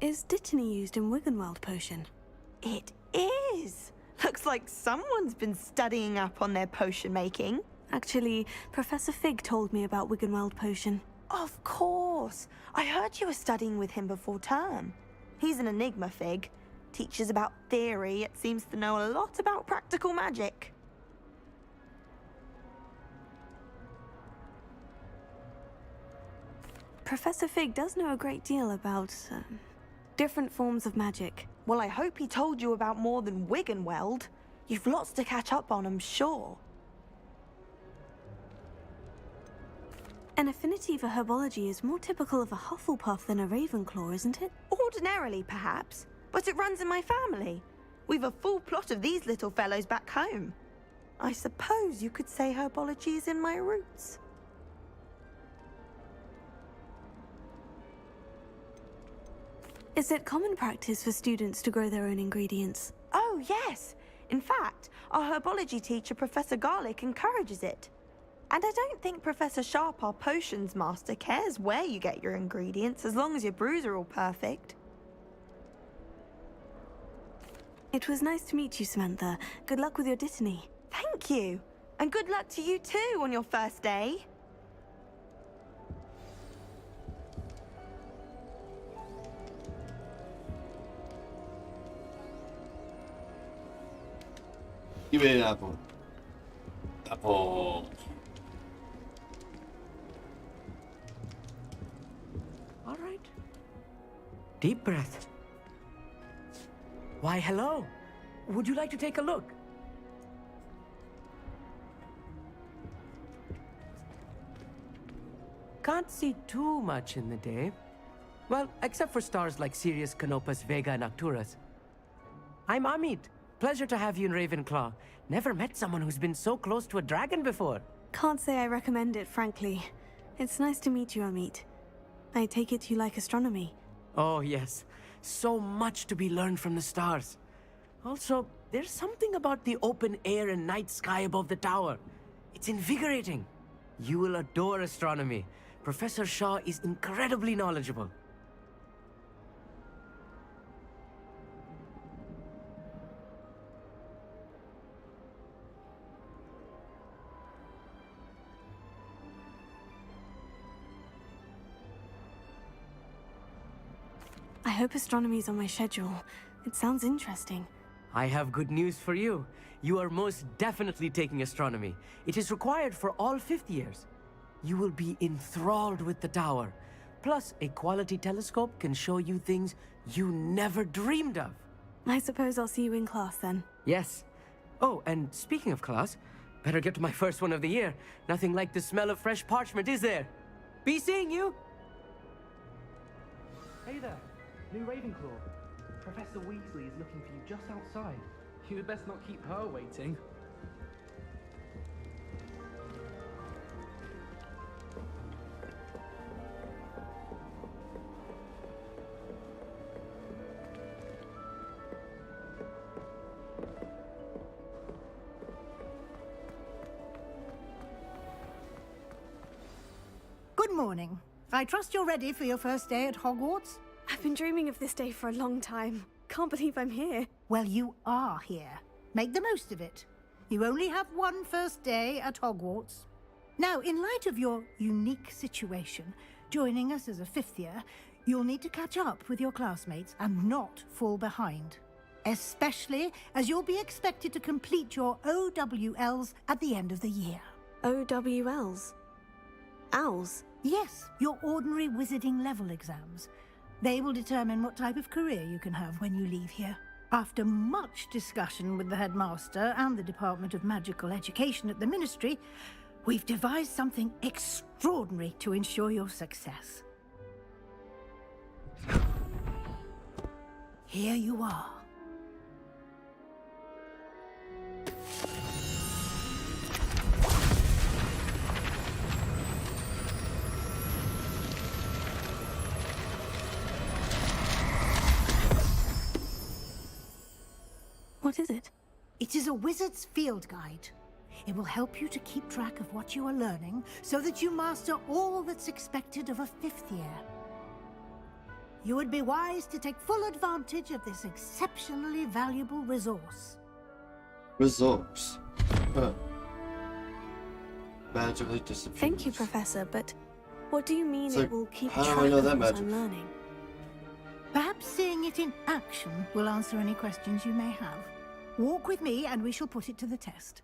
Is Dittany used in Wiggenweld potion? It is! Looks like someone's been studying up on their potion making. Actually, Professor Fig told me about Wiggenweld potion. Of course! I heard you were studying with him before term. He's an enigma, Fig. Teaches about theory, yet seems to know a lot about practical magic. Professor Fig does know a great deal about, different forms of magic. Well, I hope he told you about more than Wiggenweld. You've lots to catch up on, I'm sure. An affinity for herbology is more typical of a Hufflepuff than a Ravenclaw, isn't it? Ordinarily, perhaps. But it runs in my family. We've a full plot of these little fellows back home. I suppose you could say herbology is in my roots. Is it common practice for students to grow their own ingredients? Oh, yes. In fact, our herbology teacher, Professor Garlick, encourages it. And I don't think Professor Sharp, our potions master, cares where you get your ingredients, as long as your brews are all perfect. It was nice to meet you, Samantha. Good luck with your Dittany. Thank you. And good luck to you too on your first day. Give me an apple. Apple. All right. Deep breath. Why, hello. Would you like to take a look? Can't see too much in the day. Well, except for stars like Sirius, Canopus, Vega, and Arcturus. I'm Amit. Pleasure to have you in Ravenclaw. Never met someone who's been so close to a dragon before. Can't say I recommend it, frankly. It's nice to meet you, Amit. I take it you like astronomy. Oh, yes. So much to be learned from the stars. Also, there's something about the open air and night sky above the tower. It's invigorating. You will adore astronomy. Professor Shaw is incredibly knowledgeable. I hope astronomy's on my schedule. It sounds interesting. I have good news for you. You are most definitely taking astronomy. It is required for all 5th years. You will be enthralled with the tower. Plus, a quality telescope can show you things you never dreamed of. I suppose I'll see you in class then. Yes. Oh, and speaking of class, better get to my first one of the year. Nothing like the smell of fresh parchment, is there? Be seeing you! Hey there, new Ravenclaw. Professor Weasley is looking for you just outside. You'd best not keep her waiting. Good morning. I trust you're ready for your first day at Hogwarts? I've been dreaming of this day for a long time. Can't believe I'm here. Well, you are here. Make the most of it. You only have one first day at Hogwarts. Now, in light of your unique situation, joining us as a 5th year, you'll need to catch up with your classmates and not fall behind. Especially as you'll be expected to complete your OWLs at the end of the year. OWLs? Owls? Yes, your ordinary wizarding level exams. They will determine what type of career you can have when you leave here. After much discussion with the headmaster and the Department of Magical Education at the Ministry, we've devised something extraordinary to ensure your success. Here you are. What is it? It is a wizard's field guide. It will help you to keep track of what you are learning so that you master all that's expected of a 5th year. You would be wise to take full advantage of this exceptionally valuable resource. Resource? Huh. Magically disappears. Thank you, Professor, but what do you mean It's it like, will keep how do I track know of that what magic? I'm learning? Perhaps seeing it in action will answer any questions you may have. Walk with me and we shall put it to the test.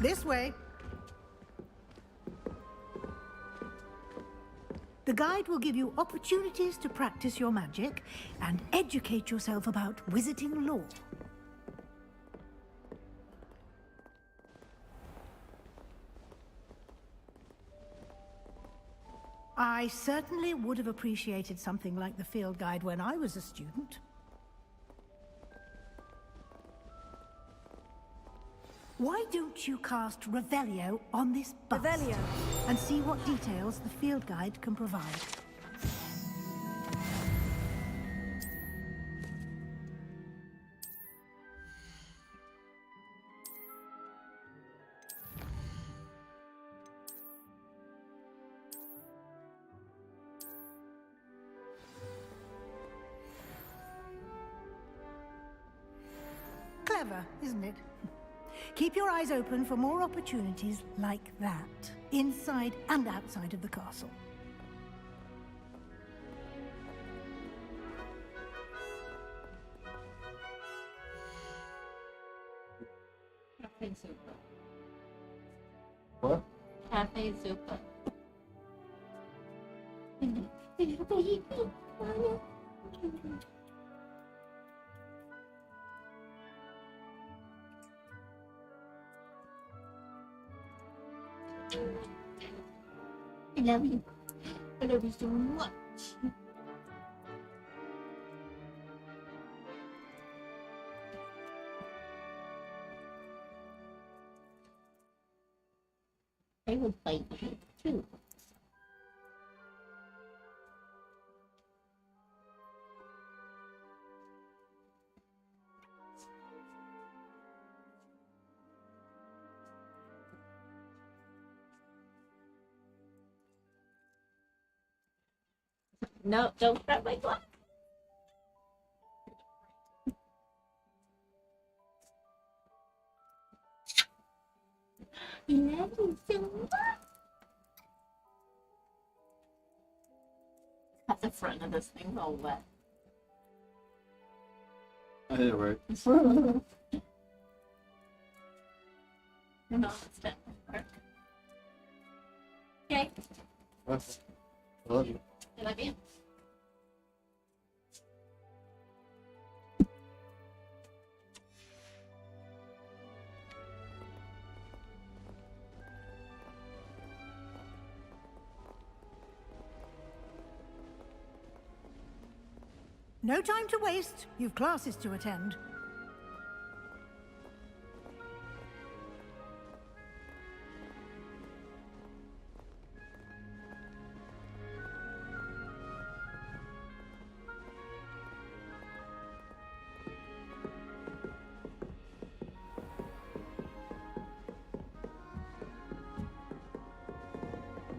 This way. The guide will give you opportunities to practice your magic and educate yourself about wizarding lore. I certainly would have appreciated something like the field guide when I was a student. Why don't you cast Revelio on this bus? Revelio. And see what details the field guide can provide. Clever, isn't it? Keep your eyes open for more opportunities like that, inside and outside of the castle. Cafe Super. What? Cafe Super. I love you. I love you so much. I would fight you too. No, don't grab my glass. I love you so much. Got the front of this thing all wet. I did it right. No, it's done. Okay. What? I love you. I love you. No time to waste. You've classes to attend.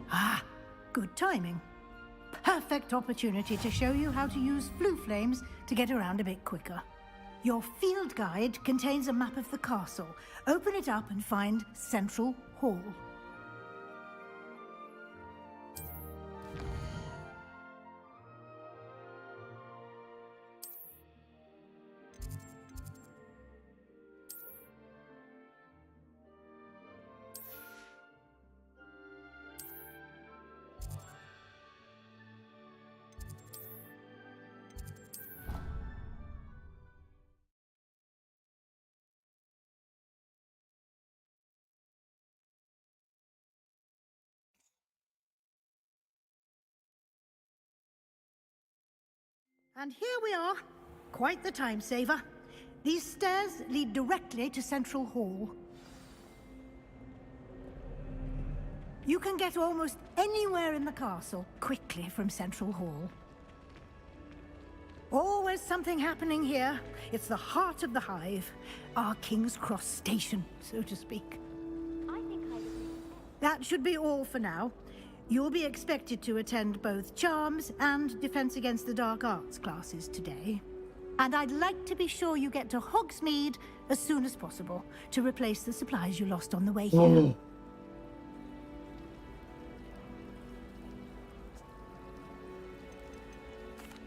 Ah, good timing. Perfect opportunity to show you how to use flue flames to get around a bit quicker. Your field guide contains a map of the castle. Open it up and find Central Hall. And here we are. Quite the time saver. These stairs lead directly to Central Hall. You can get almost anywhere in the castle quickly from Central Hall. Always something happening here. It's the heart of the hive. Our King's Cross station, so to speak. That should be all for now. You'll be expected to attend both Charms and Defense Against the Dark Arts classes today. And I'd like to be sure you get to Hogsmeade as soon as possible to replace the supplies you lost on the way here.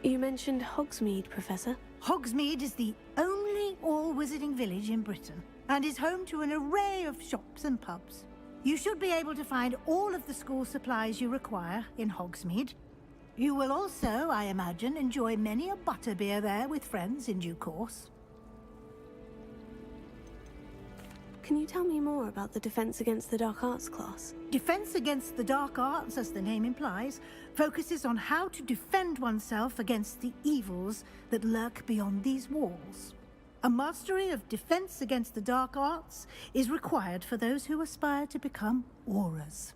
You mentioned Hogsmeade, Professor. Hogsmeade is the only all-wizarding village in Britain and is home to an array of shops and pubs. You should be able to find all of the school supplies you require in Hogsmeade. You will also, I imagine, enjoy many a butterbeer there with friends in due course. Can you tell me more about the Defense Against the Dark Arts class? Defense Against the Dark Arts, as the name implies, focuses on how to defend oneself against the evils that lurk beyond these walls. A mastery of Defense Against the Dark Arts is required for those who aspire to become Aurors.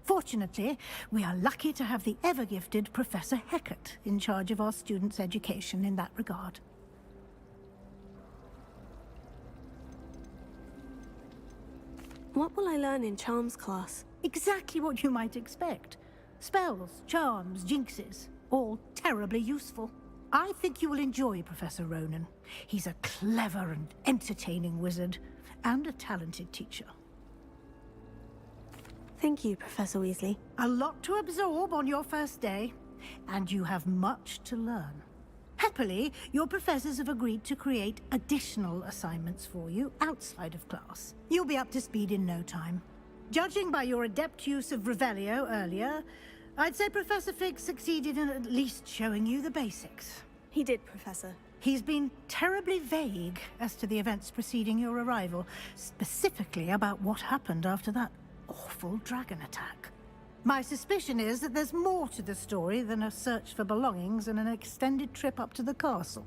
Fortunately, we are lucky to have the ever-gifted Professor Hecat in charge of our students' education in that regard. What will I learn in Charms class? Exactly what you might expect. Spells, charms, jinxes, all terribly useful. I think you will enjoy Professor Ronan. He's a clever and entertaining wizard, and a talented teacher. Thank you, Professor Weasley. A lot to absorb on your first day, and you have much to learn. Happily, your professors have agreed to create additional assignments for you outside of class. You'll be up to speed in no time. Judging by your adept use of Revelio earlier, I'd say Professor Fig succeeded in at least showing you the basics. He did, Professor. He's been terribly vague as to the events preceding your arrival, specifically about what happened after that awful dragon attack. My suspicion is that there's more to the story than a search for belongings and an extended trip up to the castle.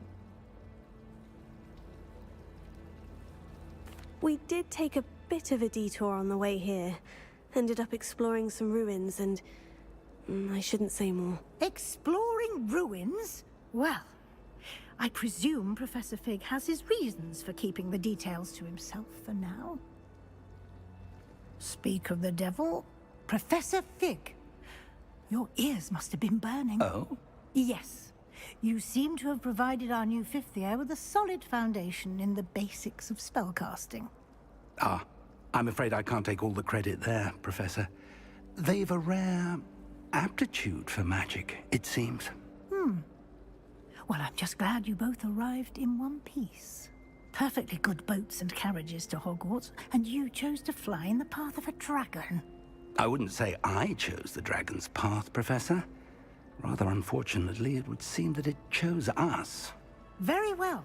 We did take a bit of a detour on the way here. Ended up exploring some ruins and... I shouldn't say more. Exploring ruins? Well, I presume Professor Fig has his reasons for keeping the details to himself for now. Speak of the devil, Professor Fig. Your ears must have been burning. Oh? Yes. You seem to have provided our new fifth year with a solid foundation in the basics of spellcasting. Ah, I'm afraid I can't take all the credit there, Professor. They've a rare aptitude for magic, it seems. Well, I'm just glad you both arrived in one piece. Perfectly good boats and carriages to Hogwarts, and you chose to fly in the path of a dragon. I wouldn't say I chose the dragon's path, Professor. Rather unfortunately, it would seem that it chose us. Very well.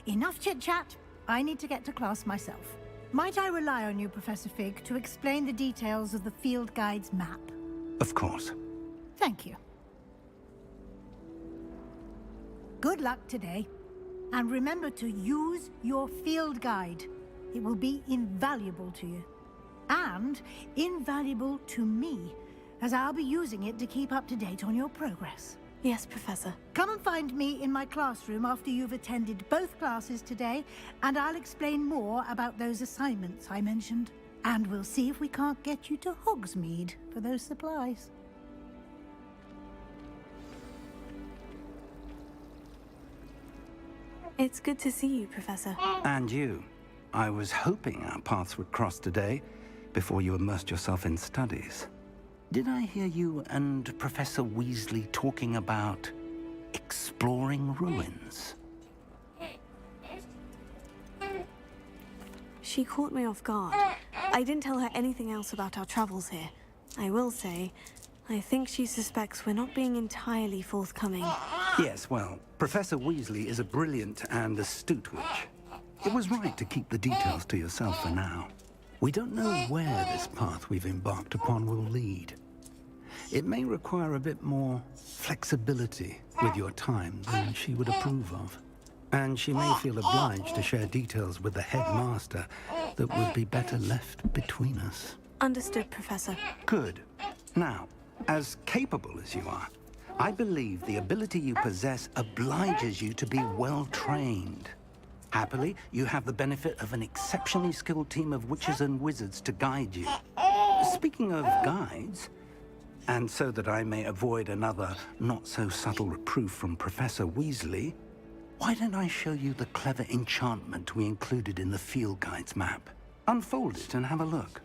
Enough chit-chat. I need to get to class myself. Might I rely on you, Professor Fig, to explain the details of the field guide's map? Of course. Thank you. Good luck today. And remember to use your field guide. It will be invaluable to you. And invaluable to me, as I'll be using it to keep up to date on your progress. Yes, Professor. Come and find me in my classroom after you've attended both classes today, and I'll explain more about those assignments I mentioned. And we'll see if we can't get you to Hogsmeade for those supplies. It's good to see you, Professor. And you. I was hoping our paths would cross today, before you immersed yourself in studies. Did I hear you and Professor Weasley talking about exploring ruins? She caught me off guard. I didn't tell her anything else about our travels here. I will say, I think she suspects we're not being entirely forthcoming. Yes, well, Professor Weasley is a brilliant and astute witch. It was right to keep the details to yourself for now. We don't know where this path we've embarked upon will lead. It may require a bit more flexibility with your time than she would approve of. And she may feel obliged to share details with the headmaster that would be better left between us. Understood, Professor. Good. Now, as capable as you are, I believe the ability you possess obliges you to be well-trained. Happily, you have the benefit of an exceptionally skilled team of witches and wizards to guide you. Speaking of guides, And so that I may avoid another not-so-subtle reproof from Professor Weasley, why don't I show you the clever enchantment we included in the field guide's map? Unfold it and have a look.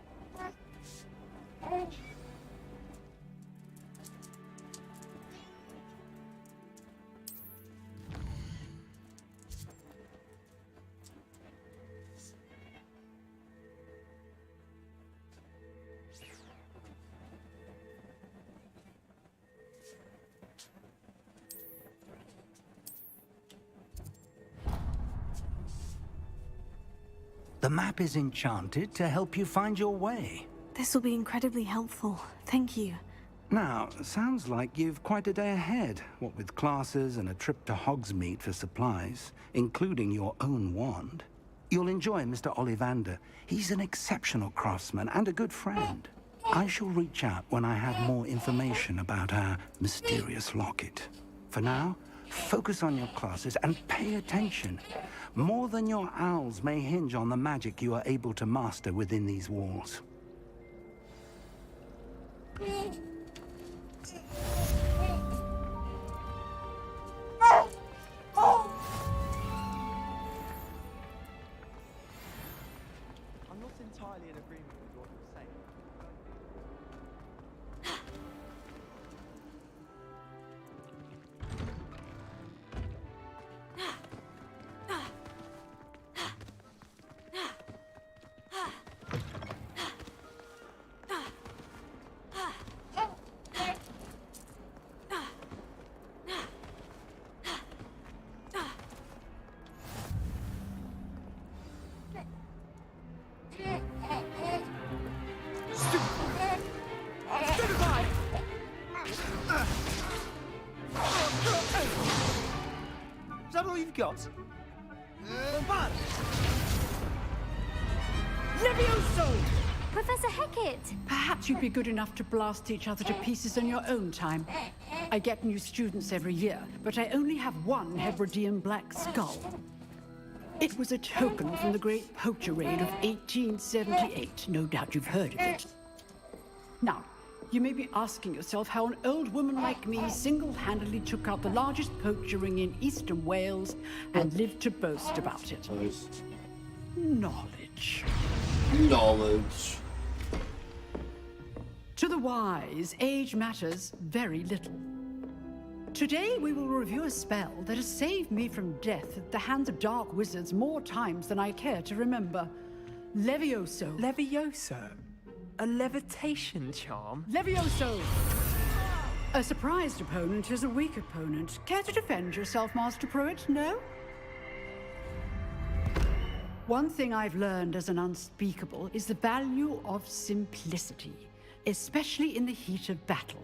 The map is enchanted to help you find your way. This will be incredibly helpful. Thank you. Now, sounds like you've quite a day ahead, what with classes and a trip to Hogsmeade for supplies, including your own wand. You'll enjoy Mr. Ollivander. He's an exceptional craftsman and a good friend. I shall reach out when I have more information about our mysterious locket. For now, focus on your classes and pay attention. More than your owls may hinge on the magic you are able to master within these walls. I'm not entirely in agreement with what you're saying. Is that all you've got? But Levioso! Professor Hecat! Perhaps you'd be good enough to blast each other to pieces on your own time. I get new students every year, but I only have one Hebridean black skull. It was a token from the Great Poacher Raid of 1878. No doubt you've heard of it. Now, you may be asking yourself how an old woman like me single-handedly took out the largest poacher ring in eastern Wales and lived to boast about it. Knowledge. Knowledge. To the wise, age matters very little. Today we will review a spell that has saved me from death at the hands of dark wizards more times than I care to remember. Levioso. Levioso? A levitation charm? Levioso! A surprised opponent is a weak opponent. Care to defend yourself, Master Pruitt? No? One thing I've learned as an unspeakable is the value of simplicity, especially in the heat of battle.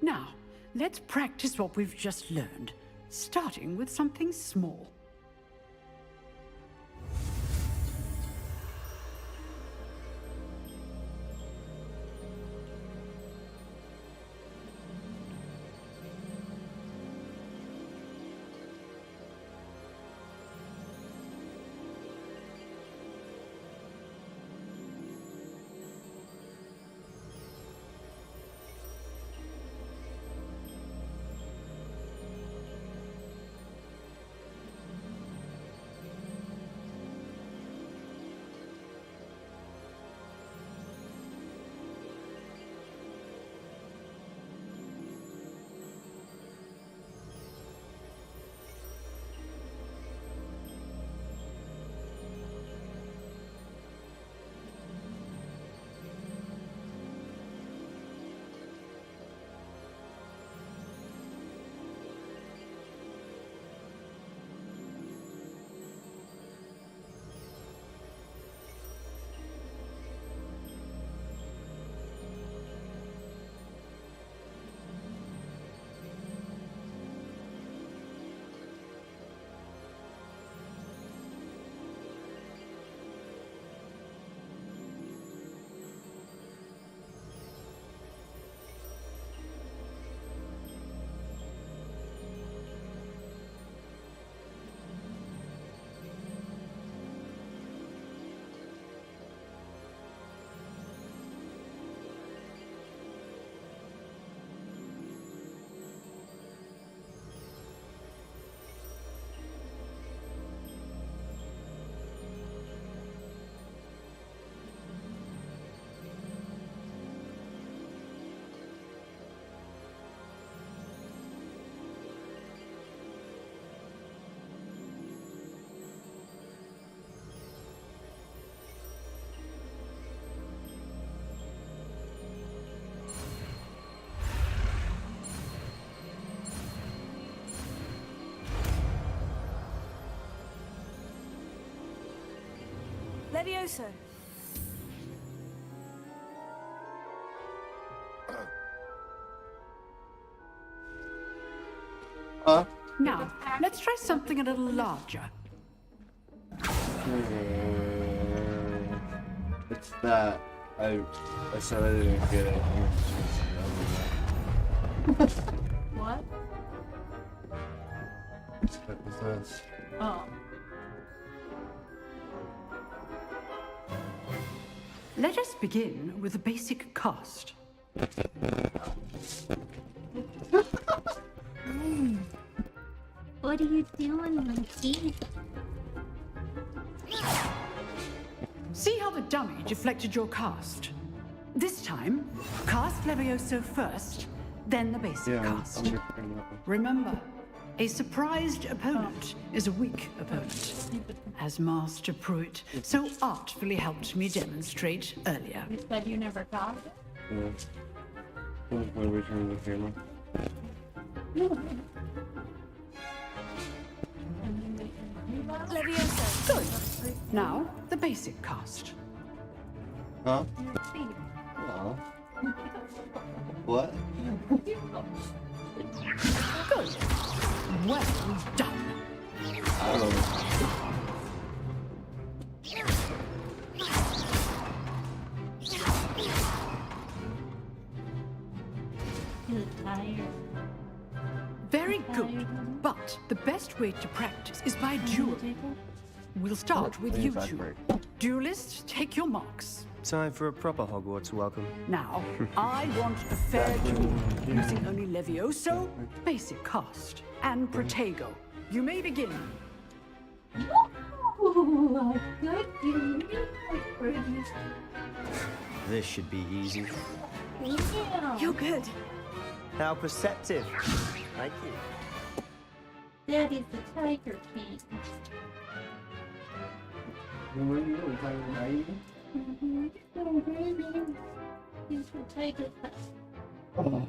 Now, let's practice what we've just learned, starting with something small. Levioso. Now, let's try something a little larger. It's that. I said I didn't get it. What? What's this? Oh. Let us begin with the basic cast. What are you doing, monkey? See how the dummy deflected your cast? This time, cast Levioso first, then the basic cast. Remember, a surprised opponent is a weak opponent, as Master Pruitt so artfully helped me demonstrate earlier. You said you never got it? Yeah. Why are we turning the camera? Levioso. Good. Now, the basic cast. Huh? Well. What? Good. Well done. I don't know. Very good. But the best way to practice is by duel. We'll start with you two. Duelists, take your marks. Time for a proper Hogwarts welcome. Now, I want a fair duel, using only Levioso, basic cast, and Protego. You may begin. This should be easy. Yeah. You're good. How perceptive. Thank you. Daddy's the Tiger King. Mm-hmm. Oh, baby. He's the Tiger King. Oh.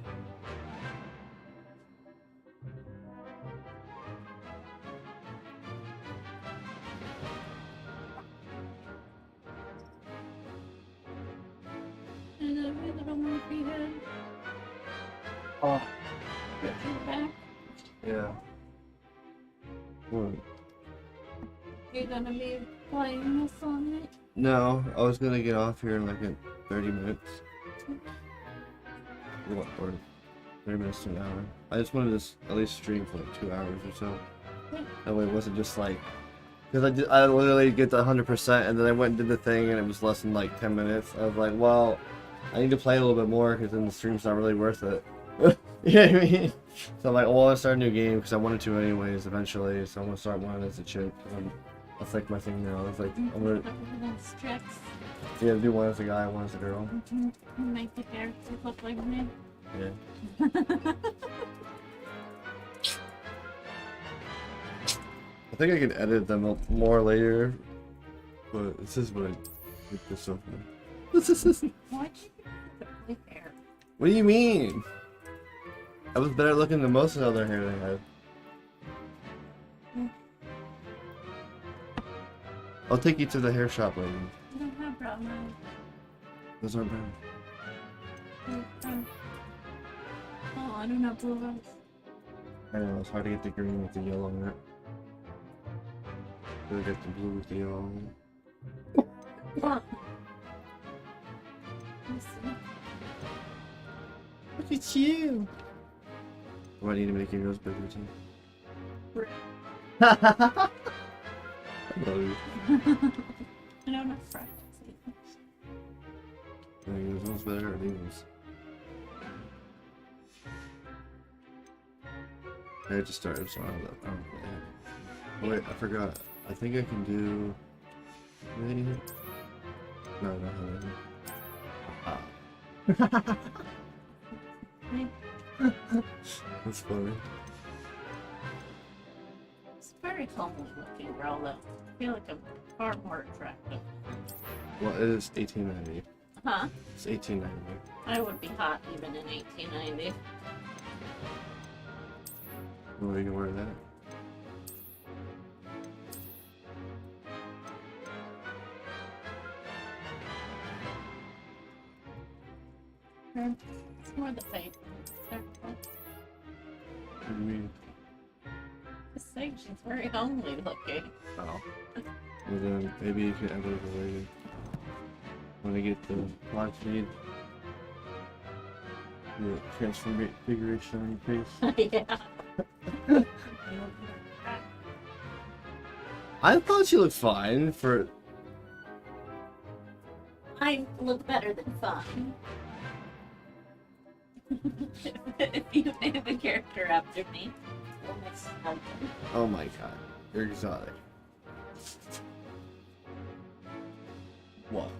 And a little monkey head. Oh. Get your back. Yeah. What? You're gonna be playing this on it? No, I was gonna get off here in like 30 minutes. What? Or 30 minutes to an hour. I just wanted to at least stream for like 2 hours or so. That way it wasn't just like... Because I literally get the 100% and then I went and did the thing and it was less than like 10 minutes. I was like, well, I need to play a little bit more because then the stream's not really worth it. You know what I mean? So I'm like, well, I want to start a new game because I wanted to anyways eventually. So I'm going to start one as a chick. That's like my thing now. It's like, I'm going to... Yeah, do one as a guy, one as a girl. Make the characters look like me. Yeah. I think I can edit them up more later, but this is what I make this so far. Why'd you do hair? What do you mean? I was better looking than most of the other hair they had. I'll take you to the hair shop later. I don't have brown eyes. Those aren't brown. Oh, I don't have blue eyes. I know, it's hard to get the green with the yellow on it. Really get the blue with the yellow on it. What? Look at you! Do I need to make your nose bigger too? I love you. I don't have freckles either. Yeah, yours one's better than yours. I just started, so I don't know. Oh, wait, I forgot. I think I can do... Maybe? No, not that. That's funny. It's very humble looking girl though. I feel like I'm far more attractive. Well, it is 1890. Huh? It's 1890. I would be hot even in 1890. Oh, you can wear that. It's more the face. What do you mean? Just saying she's very homely looking. Oh. Well then, maybe you can edit it later. When I get the live feed. The transfiguration on your face. Yeah. I thought she looked fine for... I look better than fun. If you name a character after me, we'll make something. Oh my god. You're exotic. What?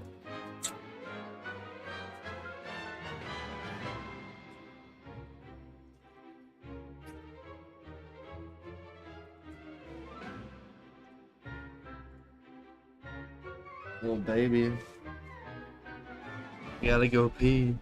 Little baby. You gotta go pee.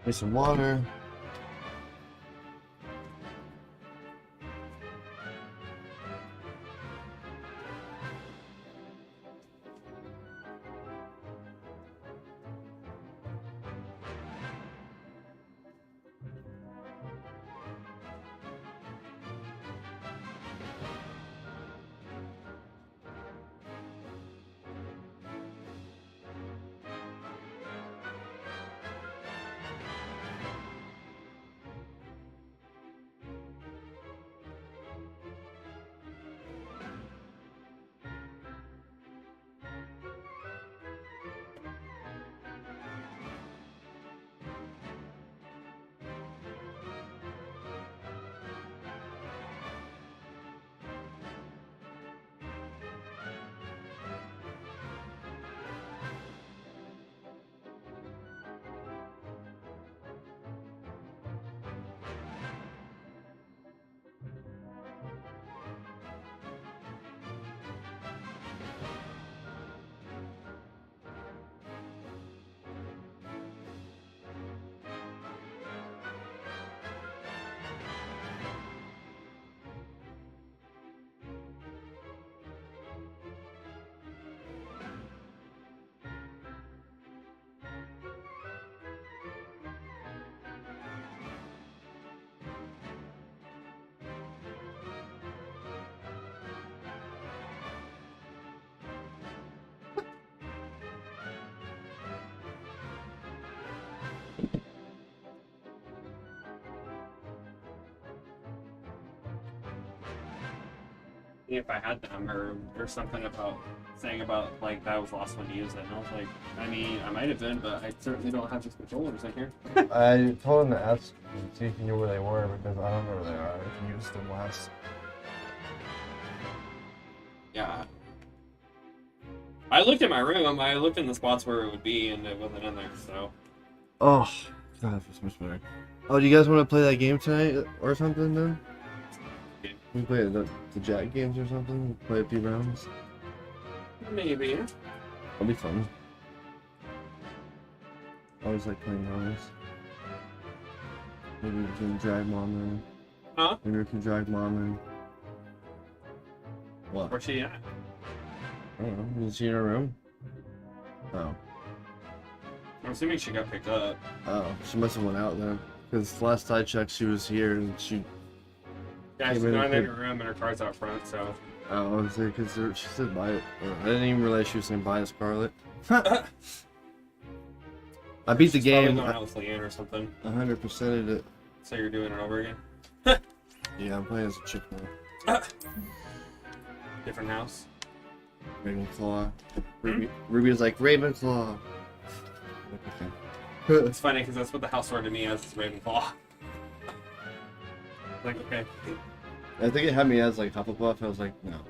Need some water. If I had them, or something about saying about like that I was lost when you used it, and I was like, I mean, I might have been, but I certainly don't have his controllers in here. I told him to ask and see if he knew where they were because I don't know where they are. If he used them last. Yeah. I looked in my room. I looked in the spots where it would be, and it wasn't in there. So. Oh, God, that feels much better. Oh, do you guys want to play that game tonight or something then? We play the Jack games or something? Play a few rounds? Maybe. That'll be fun. I always like playing rounds. Maybe we can drag Mom in. Huh? Maybe we can drag Mom in. What? Where's she at? I don't know. Is she in her room? Oh. I'm assuming she got picked up. Oh, she must have went out then. Because last I checked, she was here and she... Yeah, she's going in her room and her car's out front, so... Oh, I was like, because she said buy it. I didn't even realize she was saying buy a Scarlet. I beat the game. Probably going out with Leanne or something. 100%ed it. So you're doing it over again? Yeah, I'm playing as a chick now. Different house? Ravenclaw. Ruby was like, Ravenclaw. Okay. It's funny because that's what the house ordered me as, is Ravenclaw. Like, okay. I think it had me as like Hufflepuff. I was like, no.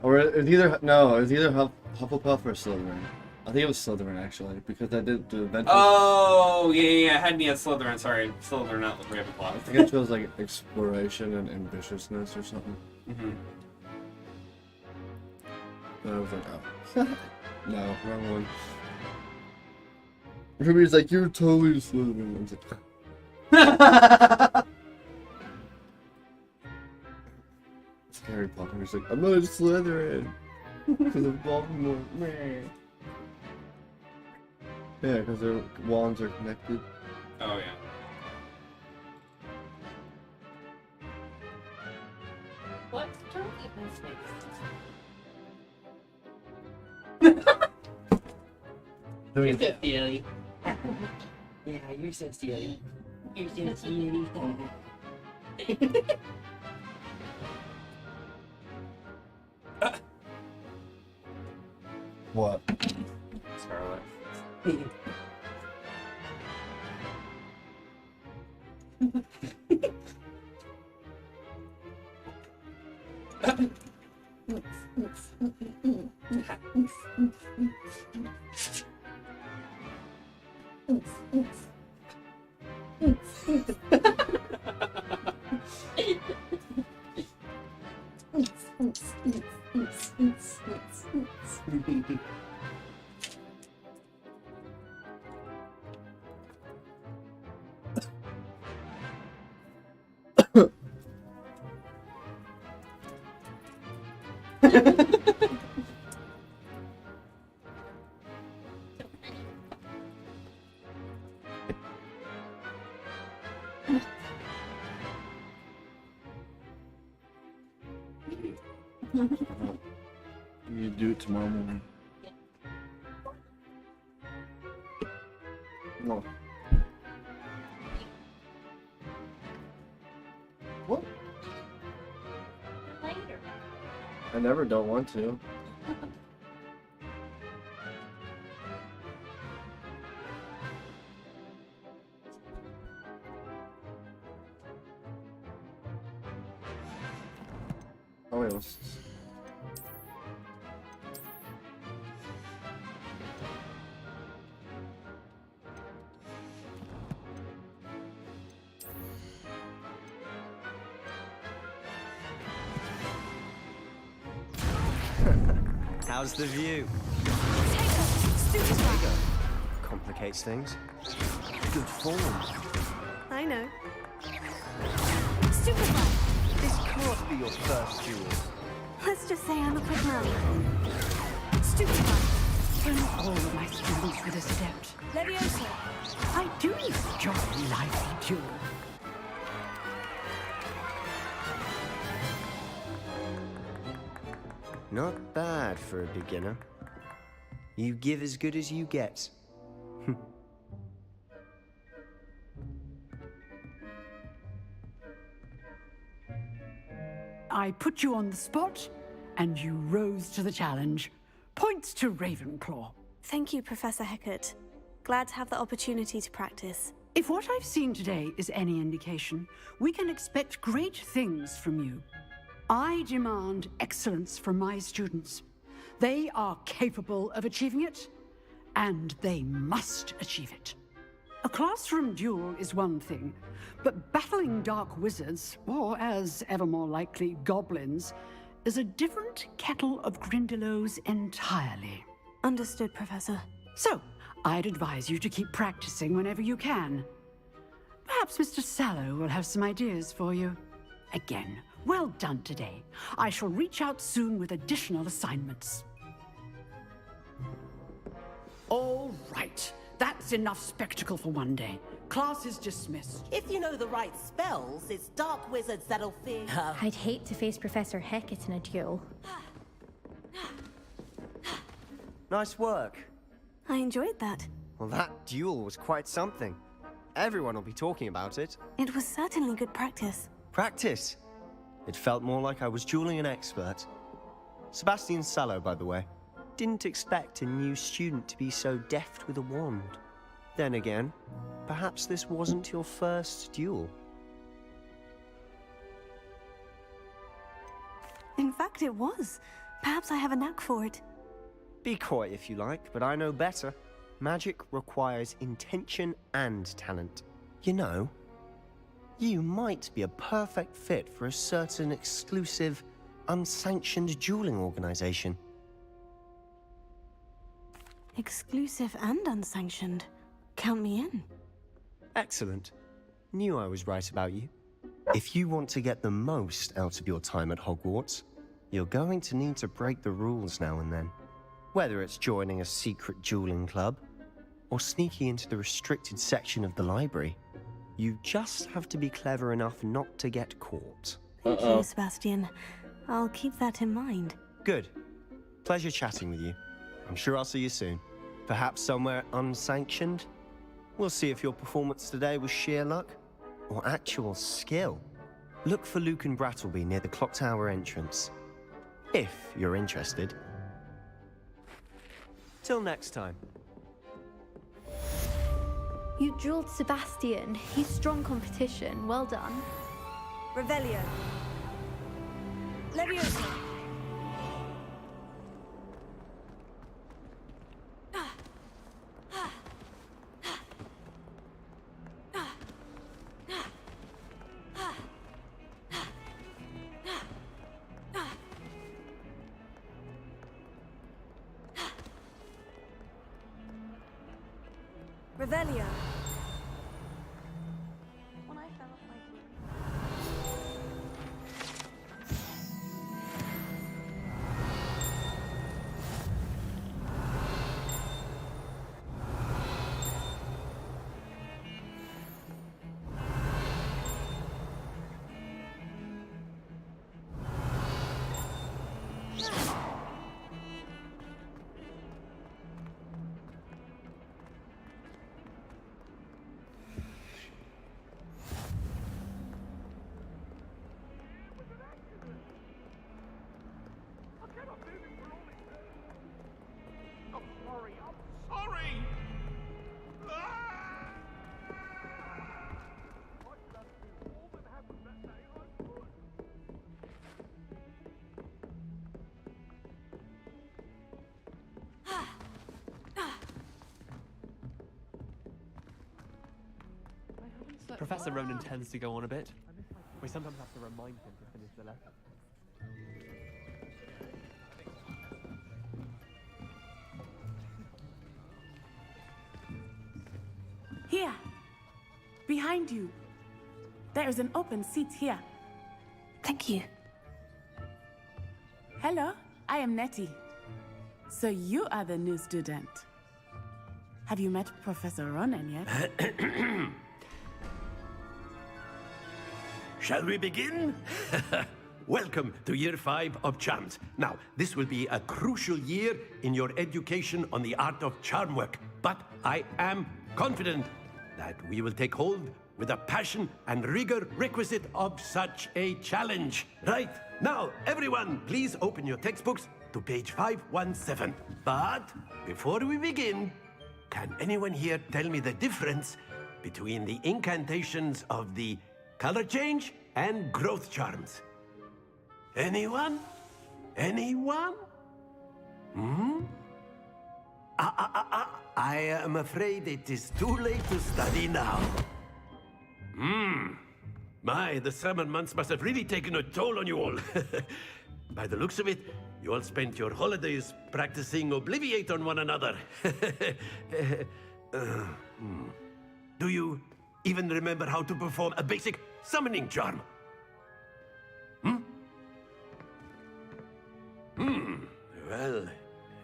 Or it was either Hufflepuff or Slytherin. I think it was Slytherin actually because I did the adventure. Oh yeah, it had me as Slytherin. Sorry, Slytherin, not Ravenclaw. I think it chose like exploration and ambitiousness or something. Mm-hmm. And I was like, oh, no, wrong one. Ruby's like, you're totally Slytherin. I was like, it's Harry Potter. He's like, I'm not a Slytherin because of Voldemort. Man. Yeah, because their wands are connected. Oh yeah. What? Don't eat my snakes. You're so silly. Yeah, you're so silly. You're so silly. What? Scarlet. You do it tomorrow morning. No. What? Later. I never don't want to. Oh wait, let's... How's the view? Complicates things. Good form. I know. This can't be your first duel. Let's just say I'm a quick learner. If all of my students had stepped. Leviosa. I do enjoy lively duel. Not bad for a beginner. You give as good as you get. I put you on the spot, and you rose to the challenge. Points to Ravenclaw. Thank you, Professor Hecat. Glad to have the opportunity to practice. If what I've seen today is any indication, we can expect great things from you. I demand excellence from my students. They are capable of achieving it, and they must achieve it. A classroom duel is one thing, but battling dark wizards, or as ever more likely, goblins, is a different kettle of Grindylows entirely. Understood, Professor. So, I'd advise you to keep practicing whenever you can. Perhaps Mr. Sallow will have some ideas for you. Again, well done today. I shall reach out soon with additional assignments. All right. That's enough spectacle for one day. Class is dismissed. If you know the right spells, it's dark wizards that'll fear. I'd hate to face Professor Hecat in a duel. Nice work. I enjoyed that. Well, that duel was quite something. Everyone will be talking about it. It was certainly good practice. Practice? It felt more like I was dueling an expert. Sebastian Sallow, by the way. Didn't expect a new student to be so deft with a wand. Then again, perhaps this wasn't your first duel. In fact, it was. Perhaps I have a knack for it. Be coy if you like, but I know better. Magic requires intention and talent. You know, you might be a perfect fit for a certain exclusive, unsanctioned dueling organization. Exclusive and unsanctioned. Count me in. Excellent. Knew I was right about you. If you want to get the most out of your time at Hogwarts, you're going to need to break the rules now and then. Whether it's joining a secret dueling club, or sneaking into the restricted section of the library, you just have to be clever enough not to get caught. Thank you, Sebastian. I'll keep that in mind. Good. Pleasure chatting with you. I'm sure I'll see you soon. Perhaps somewhere unsanctioned? We'll see if your performance today was sheer luck or actual skill. Look for Luke and Brattleby near the clock tower entrance, if you're interested. Till next time. You dueled Sebastian. He's strong competition. Well done. Revelio. Leviosa. Revelio. When I fell off my Professor Ronan tends to go on a bit. We sometimes have to remind him to finish the lesson. Here. Behind you. There is an open seat here. Thank you. Hello, I am Nettie. So you are the new student. Have you met Professor Ronan yet? Shall we begin? Welcome to Year 5 of Charms. Now, this will be a crucial year in your education on the art of charm work, but I am confident that we will take hold with the passion and rigor requisite of such a challenge. Right, now, everyone, please open your textbooks to page 517. But before we begin, can anyone here tell me the difference between the incantations of the color change and growth charms? Anyone? Anyone? I am afraid it is too late to study now. The summer months must have really taken a toll on you all. By the looks of it, you all spent your holidays practicing Obliviate on one another. Do you even remember how to perform a basic summoning charm? Well,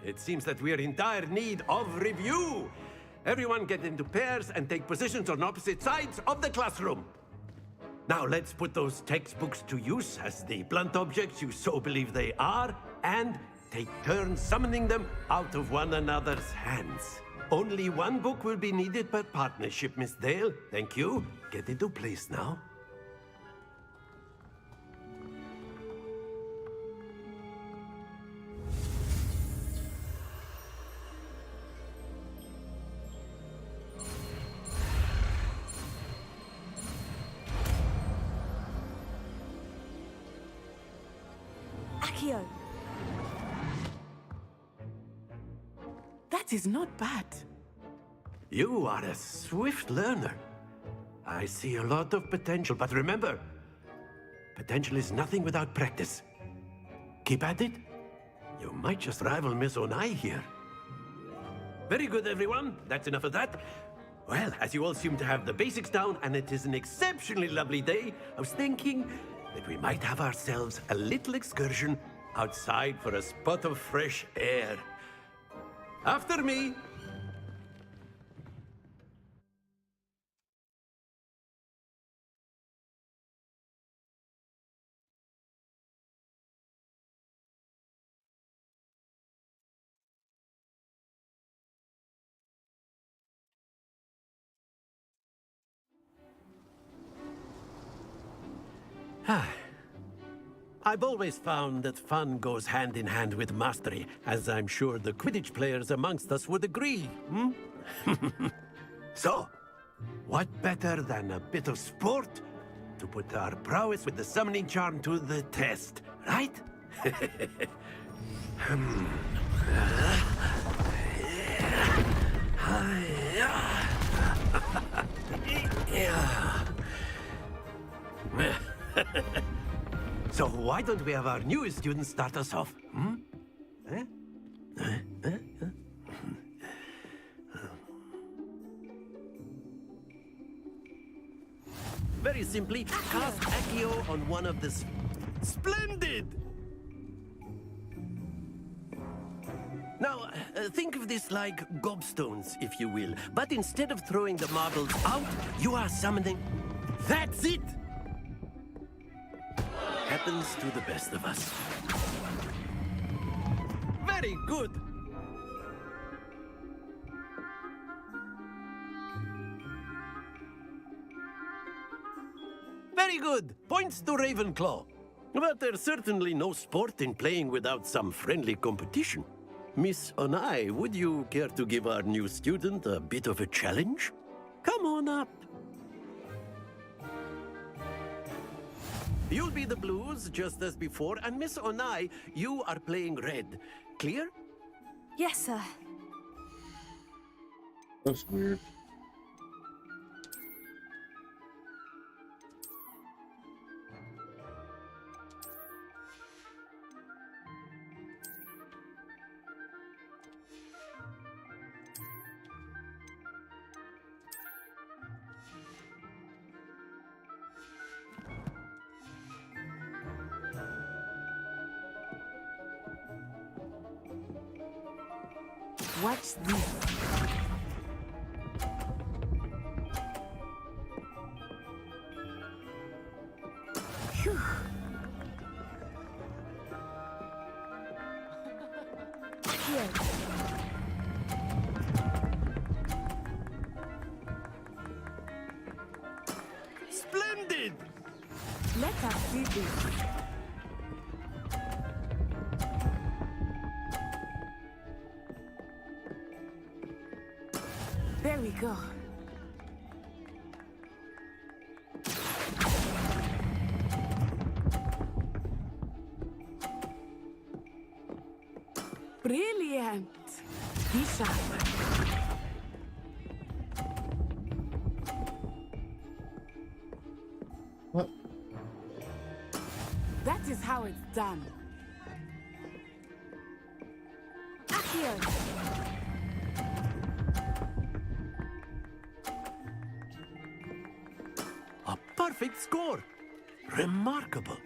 it seems that we are in dire need of review. Everyone get into pairs and take positions on opposite sides of the classroom. Now let's put those textbooks to use as the blunt objects you so believe they are, and take turns summoning them out of one another's hands. Only one book will be needed per partnership, Miss Dale. Thank you. Get into place now. Accio. That is not bad. You are a swift learner. I see a lot of potential, but remember, potential is nothing without practice. Keep at it. You might just rival Miss Onai here. Very good, everyone. That's enough of that. Well, as you all seem to have the basics down, and it is an exceptionally lovely day, I was thinking that we might have ourselves a little excursion outside for a spot of fresh air. After me. I've always found that fun goes hand in hand with mastery, as I'm sure the Quidditch players amongst us would agree, So, what better than a bit of sport to put our prowess with the summoning charm to the test, right? So why don't we have our newest student start us off? Very simply, cast Accio on one of the... Splendid! Now, think of this like gobstones, if you will. But instead of throwing the marbles out, you are summoning... That's it! Happens to the best of us. Very good! Very good! Points to Ravenclaw. But there's certainly no sport in playing without some friendly competition. Miss Onai, would you care to give our new student a bit of a challenge? Come on up. You'll be the blues, just as before, and Miss Onai, you are playing red. Clear? Yes, sir. That's weird. Watch this. Phew. Here. Splendid! Let us see this. There we go. Brilliant! Be sharp. What? That is how it's done. Accio! A perfect score! Remarkable.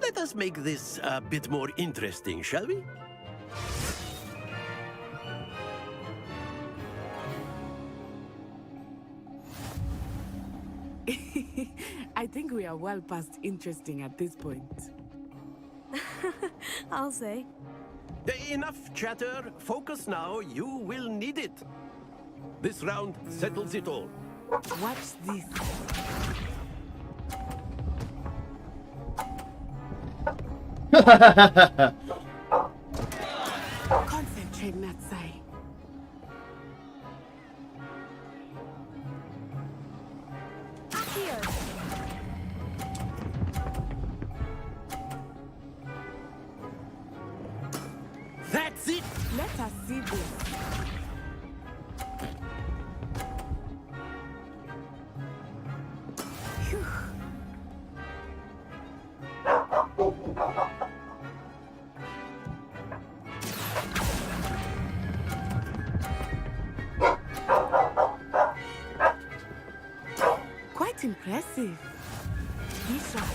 Let us make this a bit more interesting, shall we? I think we are well past interesting at this point. I'll say. Enough chatter. Focus now. You will need it. This round settles it all. Watch this. Concentrate, Natsai. That's it! Let us see this. Phew. Quite impressive. Be sharp.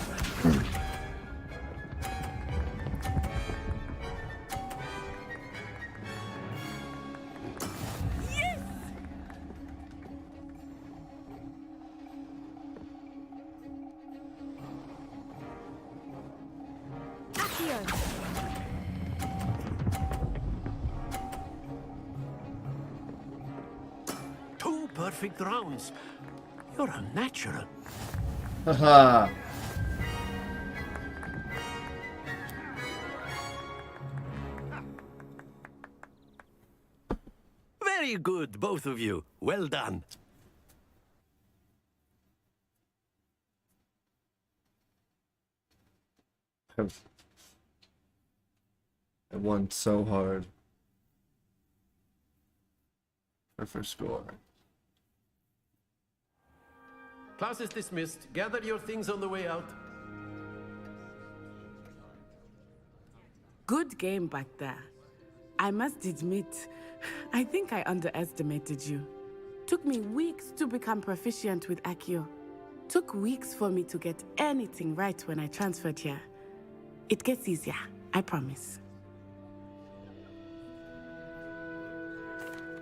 Two perfect rounds. You're a natural. Haha. Very good, both of you. Well done. I won so hard. My first score. Class is dismissed. Gather your things on the way out. Good game back there. I must admit, I think I underestimated you. Took me weeks to become proficient with Accio. Took weeks for me to get anything right when I transferred here. It gets easier, I promise.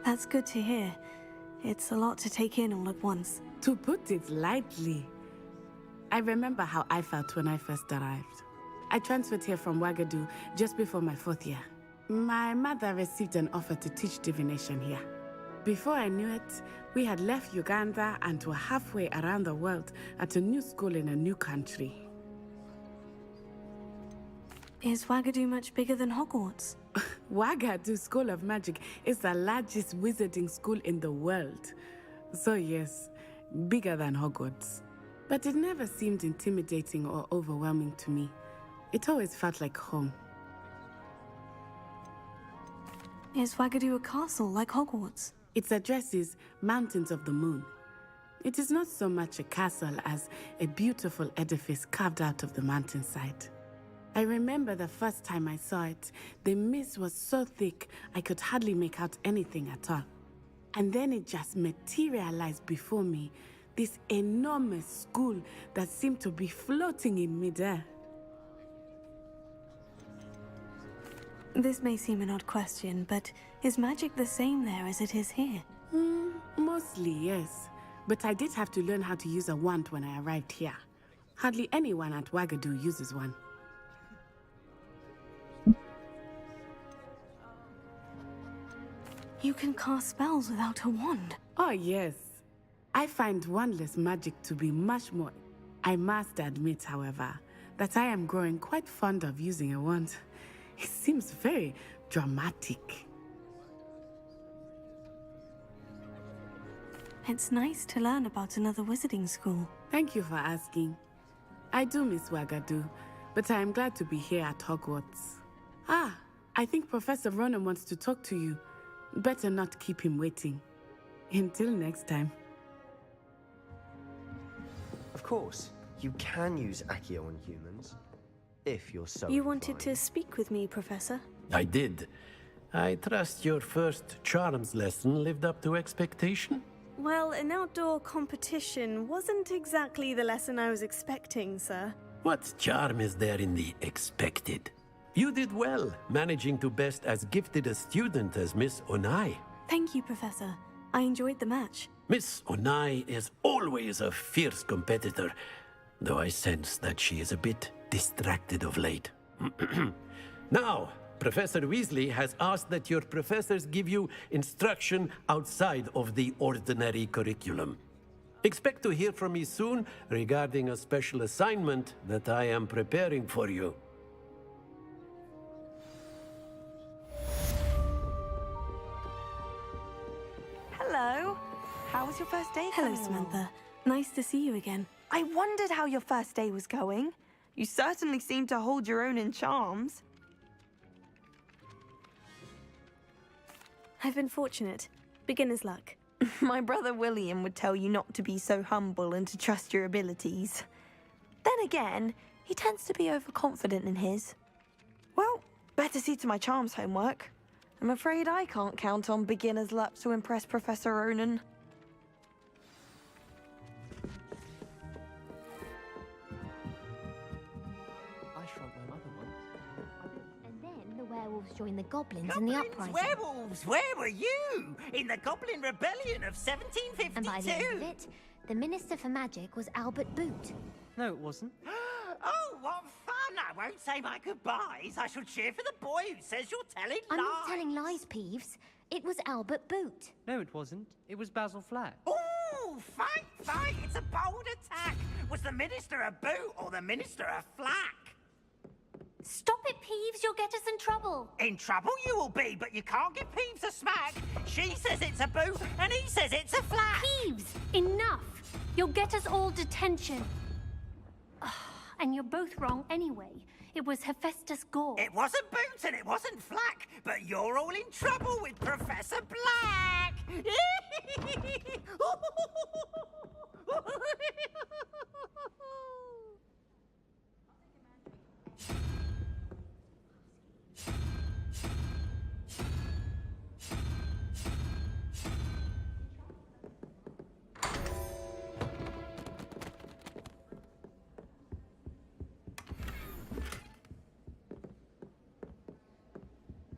That's good to hear. It's a lot to take in all at once. To put it lightly, I remember how I felt when I first arrived. I transferred here from Wagadu just before my 4th year. My mother received an offer to teach divination here. Before I knew it, we had left Uganda and were halfway around the world at a new school in a new country. Is Wagadu much bigger than Hogwarts? Wagadu School of Magic is the largest wizarding school in the world. So yes, bigger than Hogwarts. But it never seemed intimidating or overwhelming to me. It always felt like home. Is Wagadu a castle like Hogwarts? Its address is Mountains of the Moon. It is not so much a castle as a beautiful edifice carved out of the mountainside. I remember the first time I saw it, the mist was so thick I could hardly make out anything at all. And then it just materialized before me, this enormous school that seemed to be floating in midair. This may seem an odd question, but is magic the same there as it is here? Mostly, yes. But I did have to learn how to use a wand when I arrived here. Hardly anyone at Wagadu uses one. You can cast spells without a wand. Oh, yes. I find wandless magic to be much more. I must admit, however, that I am growing quite fond of using a wand. It seems very dramatic. It's nice to learn about another wizarding school. Thank you for asking. I do miss Wagadu, but I am glad to be here at Hogwarts. Ah, I think Professor Ronan wants to talk to you. Better not keep him waiting. Until next time. Of course, you can use Accio on humans, if you're so You wanted to speak with me, Professor? I did. I trust your first charms lesson lived up to expectation? Well, an outdoor competition wasn't exactly the lesson I was expecting, sir. What charm is there in the expected? You did well, managing to best as gifted a student as Miss Onai. Thank you, Professor. I enjoyed the match. Miss Onai is always a fierce competitor, though I sense that she is a bit distracted of late. Now, Professor Weasley has asked that your professors give you instruction outside of the ordinary curriculum. Expect to hear from me soon regarding a special assignment that I am preparing for you. Hello. How was your first day? Hello, Samantha. Nice to see you again. I wondered how your first day was going. You certainly seem to hold your own in charms. I've been fortunate. Beginner's luck. My brother William would tell you not to be so humble and to trust your abilities. Then again, he tends to be overconfident in his. Well, better see to my charms homework. I'm afraid I can't count on beginner's luck to impress Professor Ronan. I shrunk my mother once. And then the werewolves joined the goblins in the uprising. Werewolves, where were you? In the Goblin Rebellion of 1752? And by the end of it, the Minister for Magic was Albert Boot. No, it wasn't. Oh, what fun! I won't say my goodbyes. I shall cheer for the boy who says you're telling I'm lies. not telling lies, Peeves. It was Albert Boot. No, it wasn't. It was Basil Flack. Ooh, fight, fight! It's a bold attack. Was the Minister a boot or the Minister a flack? Stop it, Peeves. You'll get us in trouble. In trouble you will be, but you can't give Peeves a smack. She says it's a boot, and he says it's a flack. Peeves, enough. You'll get us all detention. And you're both wrong anyway. It was Hephaestus Gore. It wasn't boot and it wasn't flack, but you're all in trouble with Professor Black.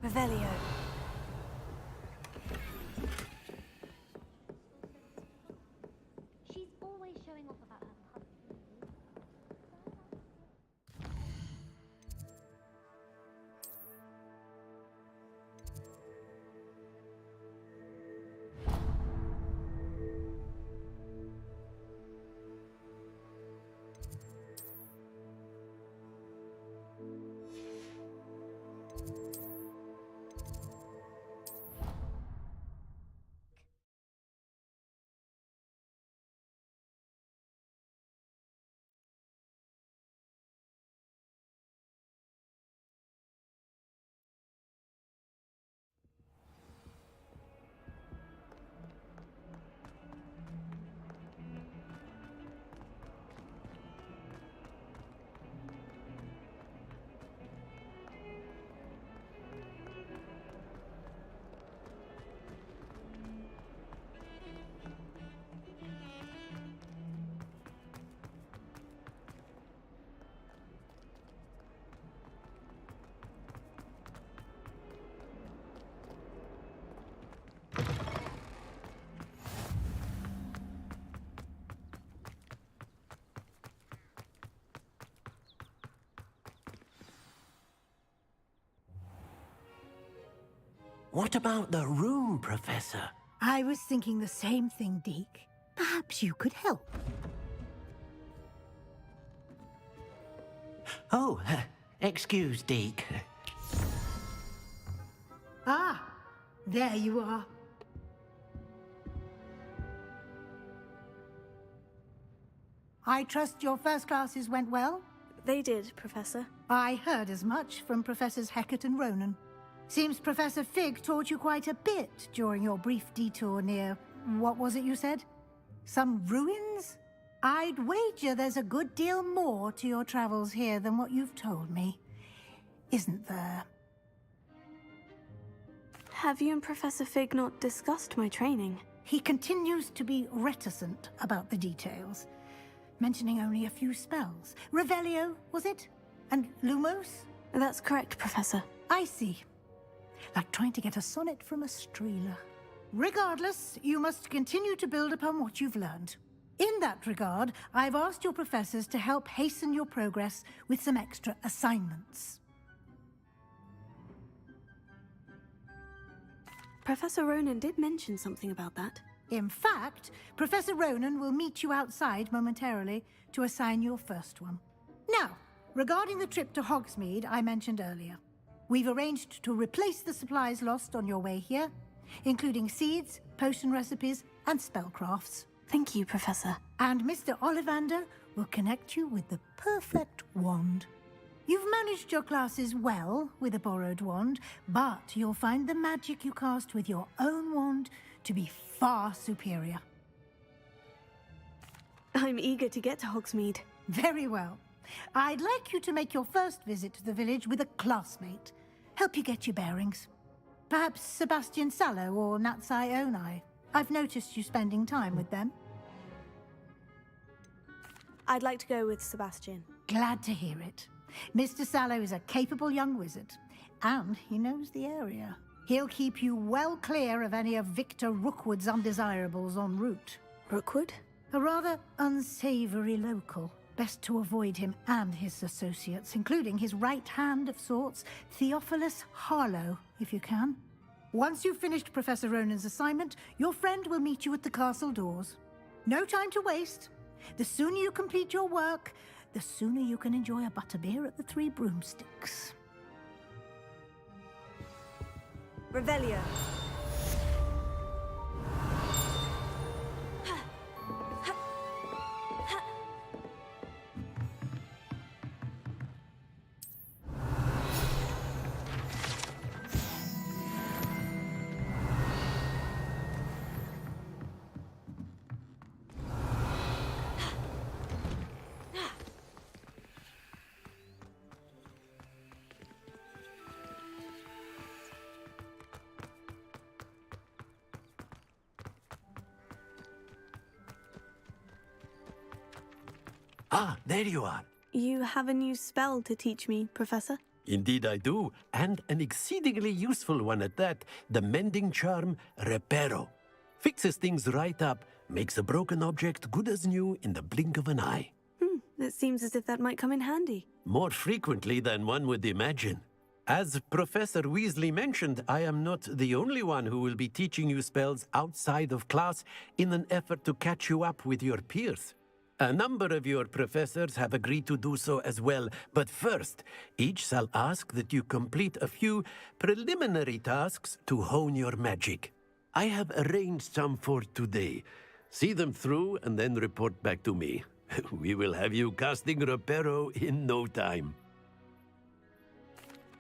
Revelio. She's always showing off about her puppy. What about the room, Professor? I was thinking the same thing, Deke. Perhaps you could help. Oh, excuse, Deke. Ah, there you are. I trust your first classes went well? They did, Professor. I heard as much from Professors Hecat and Ronan. Seems Professor Fig taught you quite a bit during your brief detour near... what was it you said? Some ruins? I'd wager there's a good deal more to your travels here than what you've told me. Isn't there? Have you and Professor Fig not discussed my training? He continues to be reticent about the details, mentioning only a few spells. Revelio, was it? And Lumos? That's correct, Professor. I see. Like trying to get a sonnet from a streeler. Regardless, you must continue to build upon what you've learned. In that regard, I've asked your professors to help hasten your progress with some extra assignments. Professor Ronan did mention something about that. In fact, Professor Ronan will meet you outside momentarily to assign your first one. Now, regarding the trip to Hogsmeade I mentioned earlier, we've arranged to replace the supplies lost on your way here, including seeds, potion recipes, and spellcrafts. Thank you, Professor. And Mr. Ollivander will connect you with the perfect wand. You've managed your classes well with a borrowed wand, but you'll find the magic you cast with your own wand to be far superior. I'm eager to get to Hogsmeade. Very well. I'd like you to make your first visit to the village with a classmate. Help you get your bearings. Perhaps Sebastian Sallow or Natsai Onai. I've noticed you spending time with them. I'd like to go with Sebastian. Glad to hear it. Mr. Sallow is a capable young wizard, and he knows the area. He'll keep you well clear of any of Victor Rookwood's undesirables en route. Rookwood? A rather unsavory local. Best to avoid him and his associates, including his right hand of sorts, Theophilus Harlow, if you can. Once you've finished Professor Ronan's assignment, your friend will meet you at the castle doors. No time to waste. The sooner you complete your work, the sooner you can enjoy a butterbeer at the Three Broomsticks. Revelio. Ah, there you are. You have a new spell to teach me, Professor? Indeed I do, and an exceedingly useful one at that, the mending charm Reparo. Fixes things right up, makes a broken object good as new in the blink of an eye. It seems as if that might come in handy. More frequently than one would imagine. As Professor Weasley mentioned, I am not the only one who will be teaching you spells outside of class in an effort to catch you up with your peers. A number of your professors have agreed to do so as well, but first, each shall ask that you complete a few preliminary tasks to hone your magic. I have arranged some for today. See them through and then report back to me. We will have you casting Reparo in no time.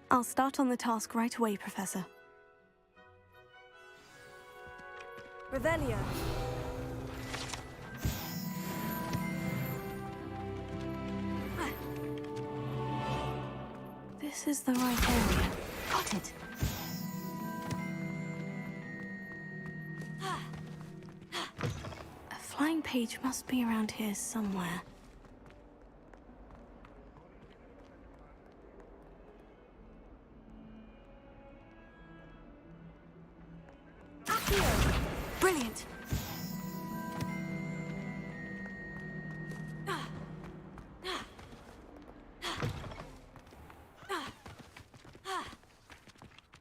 I'll start on the task right away, Professor. Revelio. This is the right area. Got it. A flying page must be around here somewhere. Brilliant.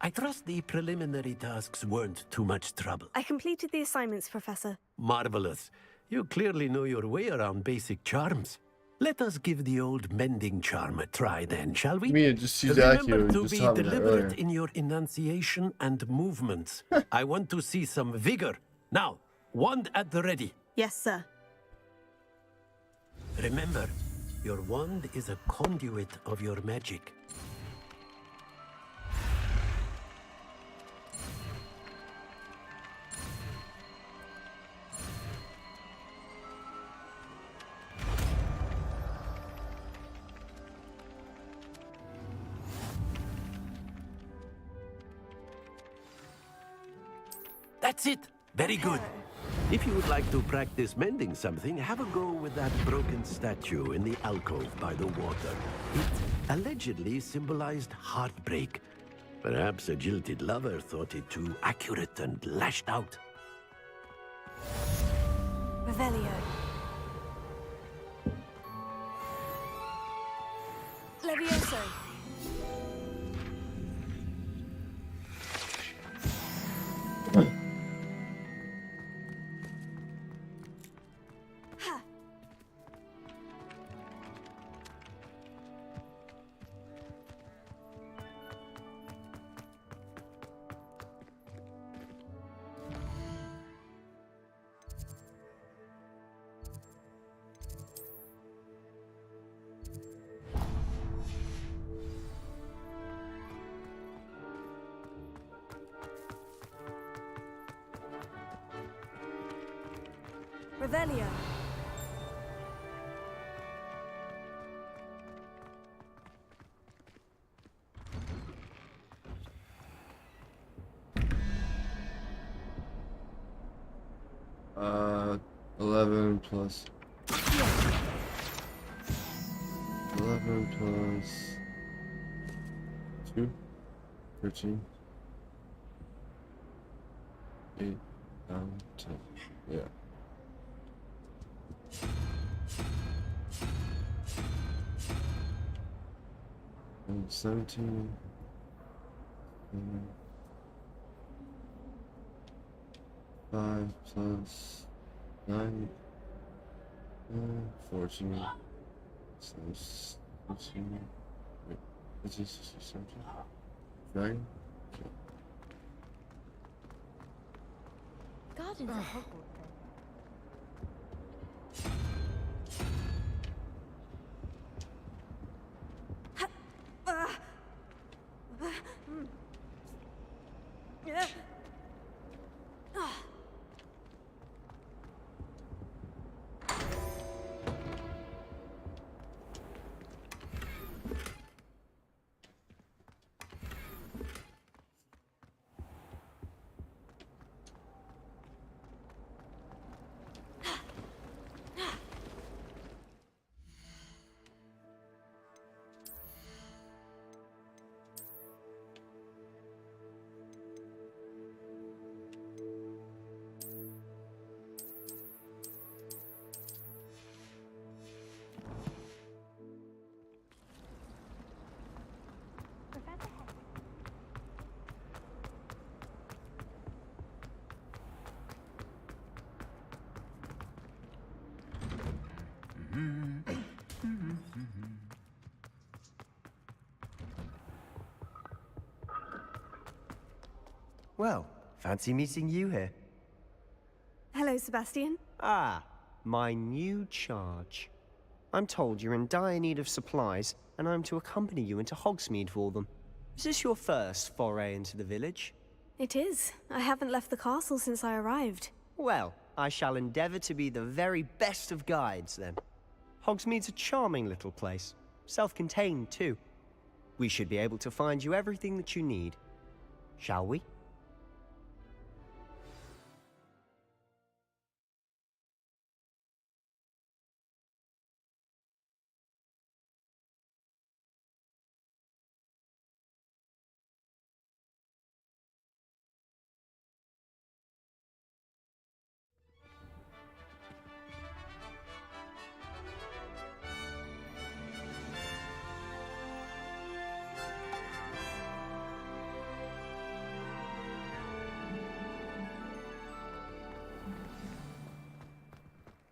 I trust the preliminary tasks weren't too much trouble. I completed the assignments, Professor. Marvelous. You clearly know your way around basic charms. Let us give the old mending charm a try then, shall we? Me and just Suzaki Remember to just be taught me that deliberate earlier. in your enunciation and movements. I want to see some vigor. Now, wand at the ready. Yes, sir. Remember, your wand is a conduit of your magic. That's it! Very good. If you would like to practice mending something, have a go with that broken statue in the alcove by the water. It allegedly symbolized heartbreak. Perhaps a jilted lover thought it too accurate and lashed out. Revelio. Levioso. Revelio. 11 plus 11 plus 2, 13, 8, 9, 10. Yeah. And 17. 5 plus 9, 14, 16, wait, is this 17? 9? Gardens of Hogwarts. Well, fancy meeting you here. Hello, Sebastian. Ah, my new charge. I'm told you're in dire need of supplies, and I'm to accompany you into Hogsmeade for them. Is this your first foray into the village? It is. I haven't left the castle since I arrived. Well, I shall endeavour to be the very best of guides, then. Hogsmeade's a charming little place. Self-contained, too. We should be able to find you everything that you need. Shall we?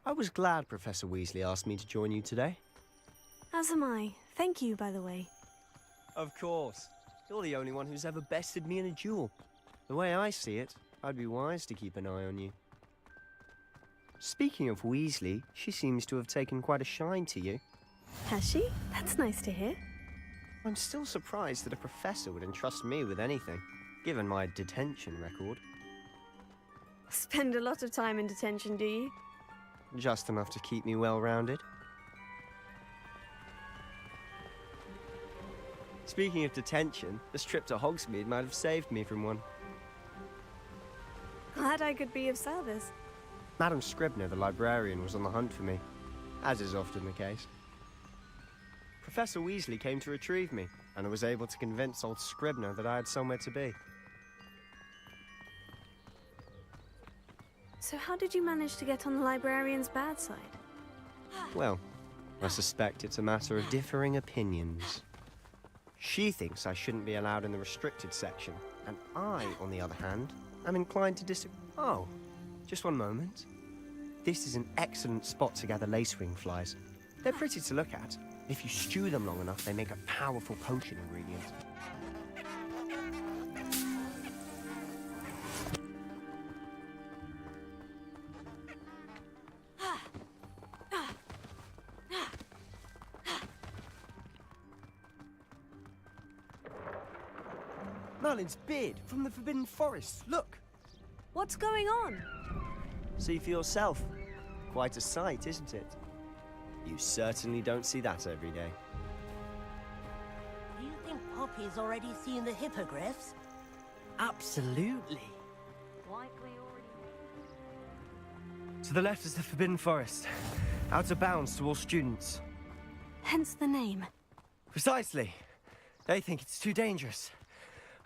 I was glad Professor Weasley asked me to join you today. As am I. Thank you, by the way. Of course. You're the only one who's ever bested me in a duel. The way I see it, I'd be wise to keep an eye on you. Speaking of Weasley, she seems to have taken quite a shine to you. Has she? That's nice to hear. I'm still surprised that a professor would entrust me with anything, given my detention record. Spend a lot of time in detention, do you? Just enough to keep me well-rounded. Speaking of detention, this trip to Hogsmeade might have saved me from one. Glad I could be of service. Madam Scribner, the librarian, was on the hunt for me, as is often the case. Professor Weasley came to retrieve me, and I was able to convince old Scribner that I had somewhere to be. So how did you manage to get on the librarian's bad side? Well, I suspect it's a matter of differing opinions. She thinks I shouldn't be allowed in the restricted section, and I, on the other hand, am inclined to disagree. Oh, just one moment. This is an excellent spot to gather lacewing flies. They're pretty to look at. If you stew them long enough, they make a powerful potion ingredient. Merlin's beard from the Forbidden Forest. Look! What's going on? See for yourself. Quite a sight, isn't it? You certainly don't see that every day. Do you think Poppy's already seen the hippogriffs? Absolutely. Likely already. To the left is the Forbidden Forest. Out of bounds to all students. Hence the name. Precisely. They think it's too dangerous.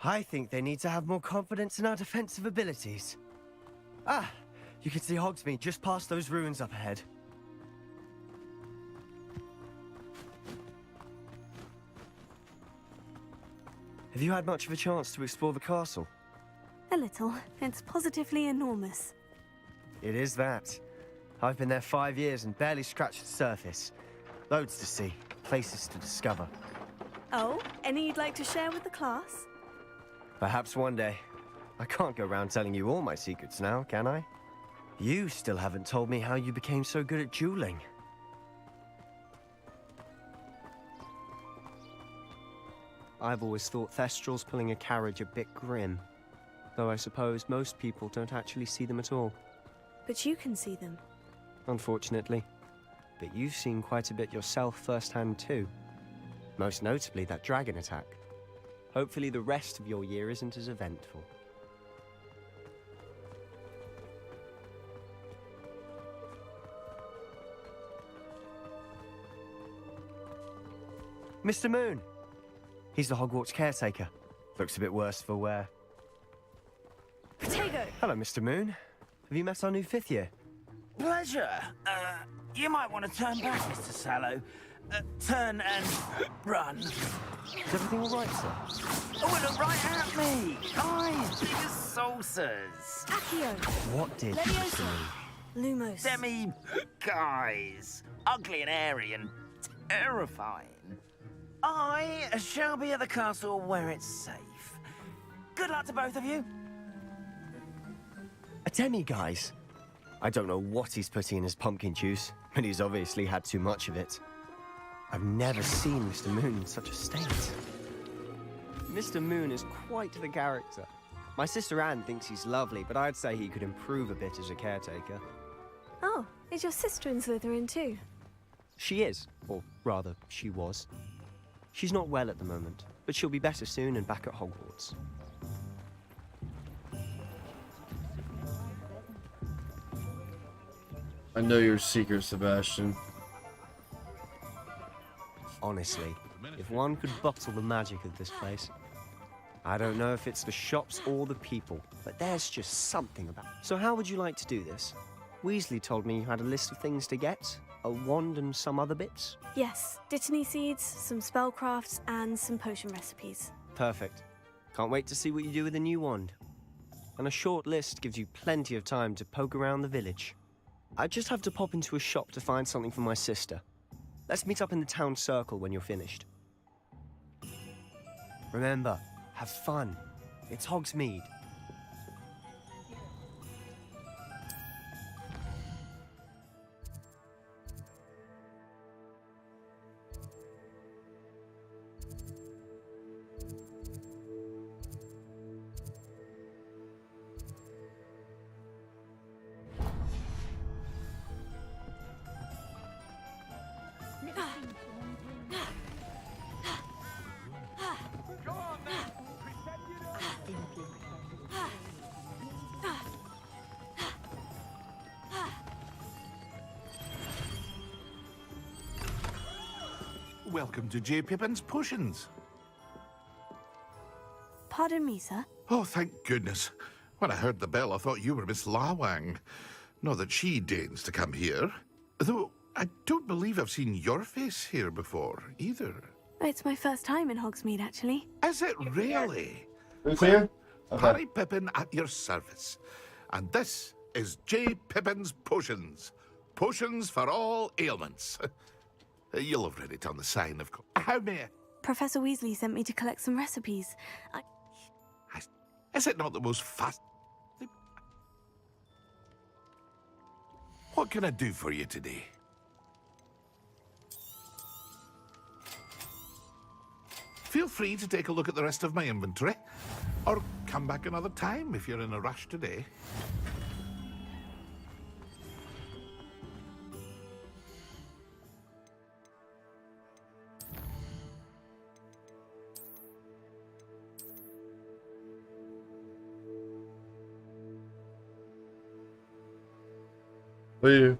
I think they need to have more confidence in our defensive abilities. Ah, you can see Hogsmeade just past those ruins up ahead. Have you had much of a chance to explore the castle? A little. It's positively enormous. It is that. I've been there 5 years and barely scratched the surface. Loads to see, places to discover. Oh, any you'd like to share with the class? Perhaps one day. I can't go around telling you all my secrets now, can I? You still haven't told me how you became so good at dueling. I've always thought Thestrals pulling a carriage a bit grim. Though I suppose most people don't actually see them at all. But you can see them. Unfortunately. But you've seen quite a bit yourself firsthand too. Most notably that dragon attack. Hopefully the rest of your year isn't as eventful. Mr. Moon! He's the Hogwarts caretaker. Looks a bit worse for wear. Potato! Hello, Mr. Moon. Have you met our new 5th year? Pleasure. You might want to turn back, Mr. Sallow. Turn and run. Is everything all right, sir? Oh, look right at me! Eyes big as saucers. Accio! What did Mr. Moon? Lumos. Guys. Ugly and airy and terrifying. I shall be at the castle where it's safe. Good luck to both of you. A demi-guise? I don't know what he's putting in his pumpkin juice, but he's obviously had too much of it. I've never seen Mr. Moon in such a state. Mr. Moon is quite the character. My sister Anne thinks he's lovely, but I'd say he could improve a bit as a caretaker. Oh, is your sister in Slytherin too? She is, or rather, she was. She's not well at the moment, but she'll be better soon and back at Hogwarts. I know your secret, Sebastian. Honestly, if one could bottle the magic of this place. I don't know if it's the shops or the people, but there's just something about it. So how would you like to do this? Weasley told me you had a list of things to get, a wand and some other bits. Yes, dittany seeds, some spellcrafts, and some potion recipes. Perfect. Can't wait to see what you do with the new wand. And a short list gives you plenty of time to poke around the village. I just have to pop into a shop to find something for my sister. Let's meet up in the town circle when you're finished. Remember, have fun. It's Hogsmeade. welcome to J. Pippin's Potions. Pardon me, sir. Oh, thank goodness. When I heard the bell, I thought you were Miss Lawang. Not that she deigns to come here. Though, I don't believe I've seen your face here before, either. It's my first time in Hogsmeade, actually. Is it really? Who's here? Okay. Harry Pippin at your service. And this is J. Pippin's Potions. Potions for all ailments. You'll have read it on the sign, of course. How may I... Professor Weasley sent me to collect some recipes. Is it not the most fast... What can I do for you today? Feel free to take a look at the rest of my inventory, or come back another time if you're in a rush today. What are you?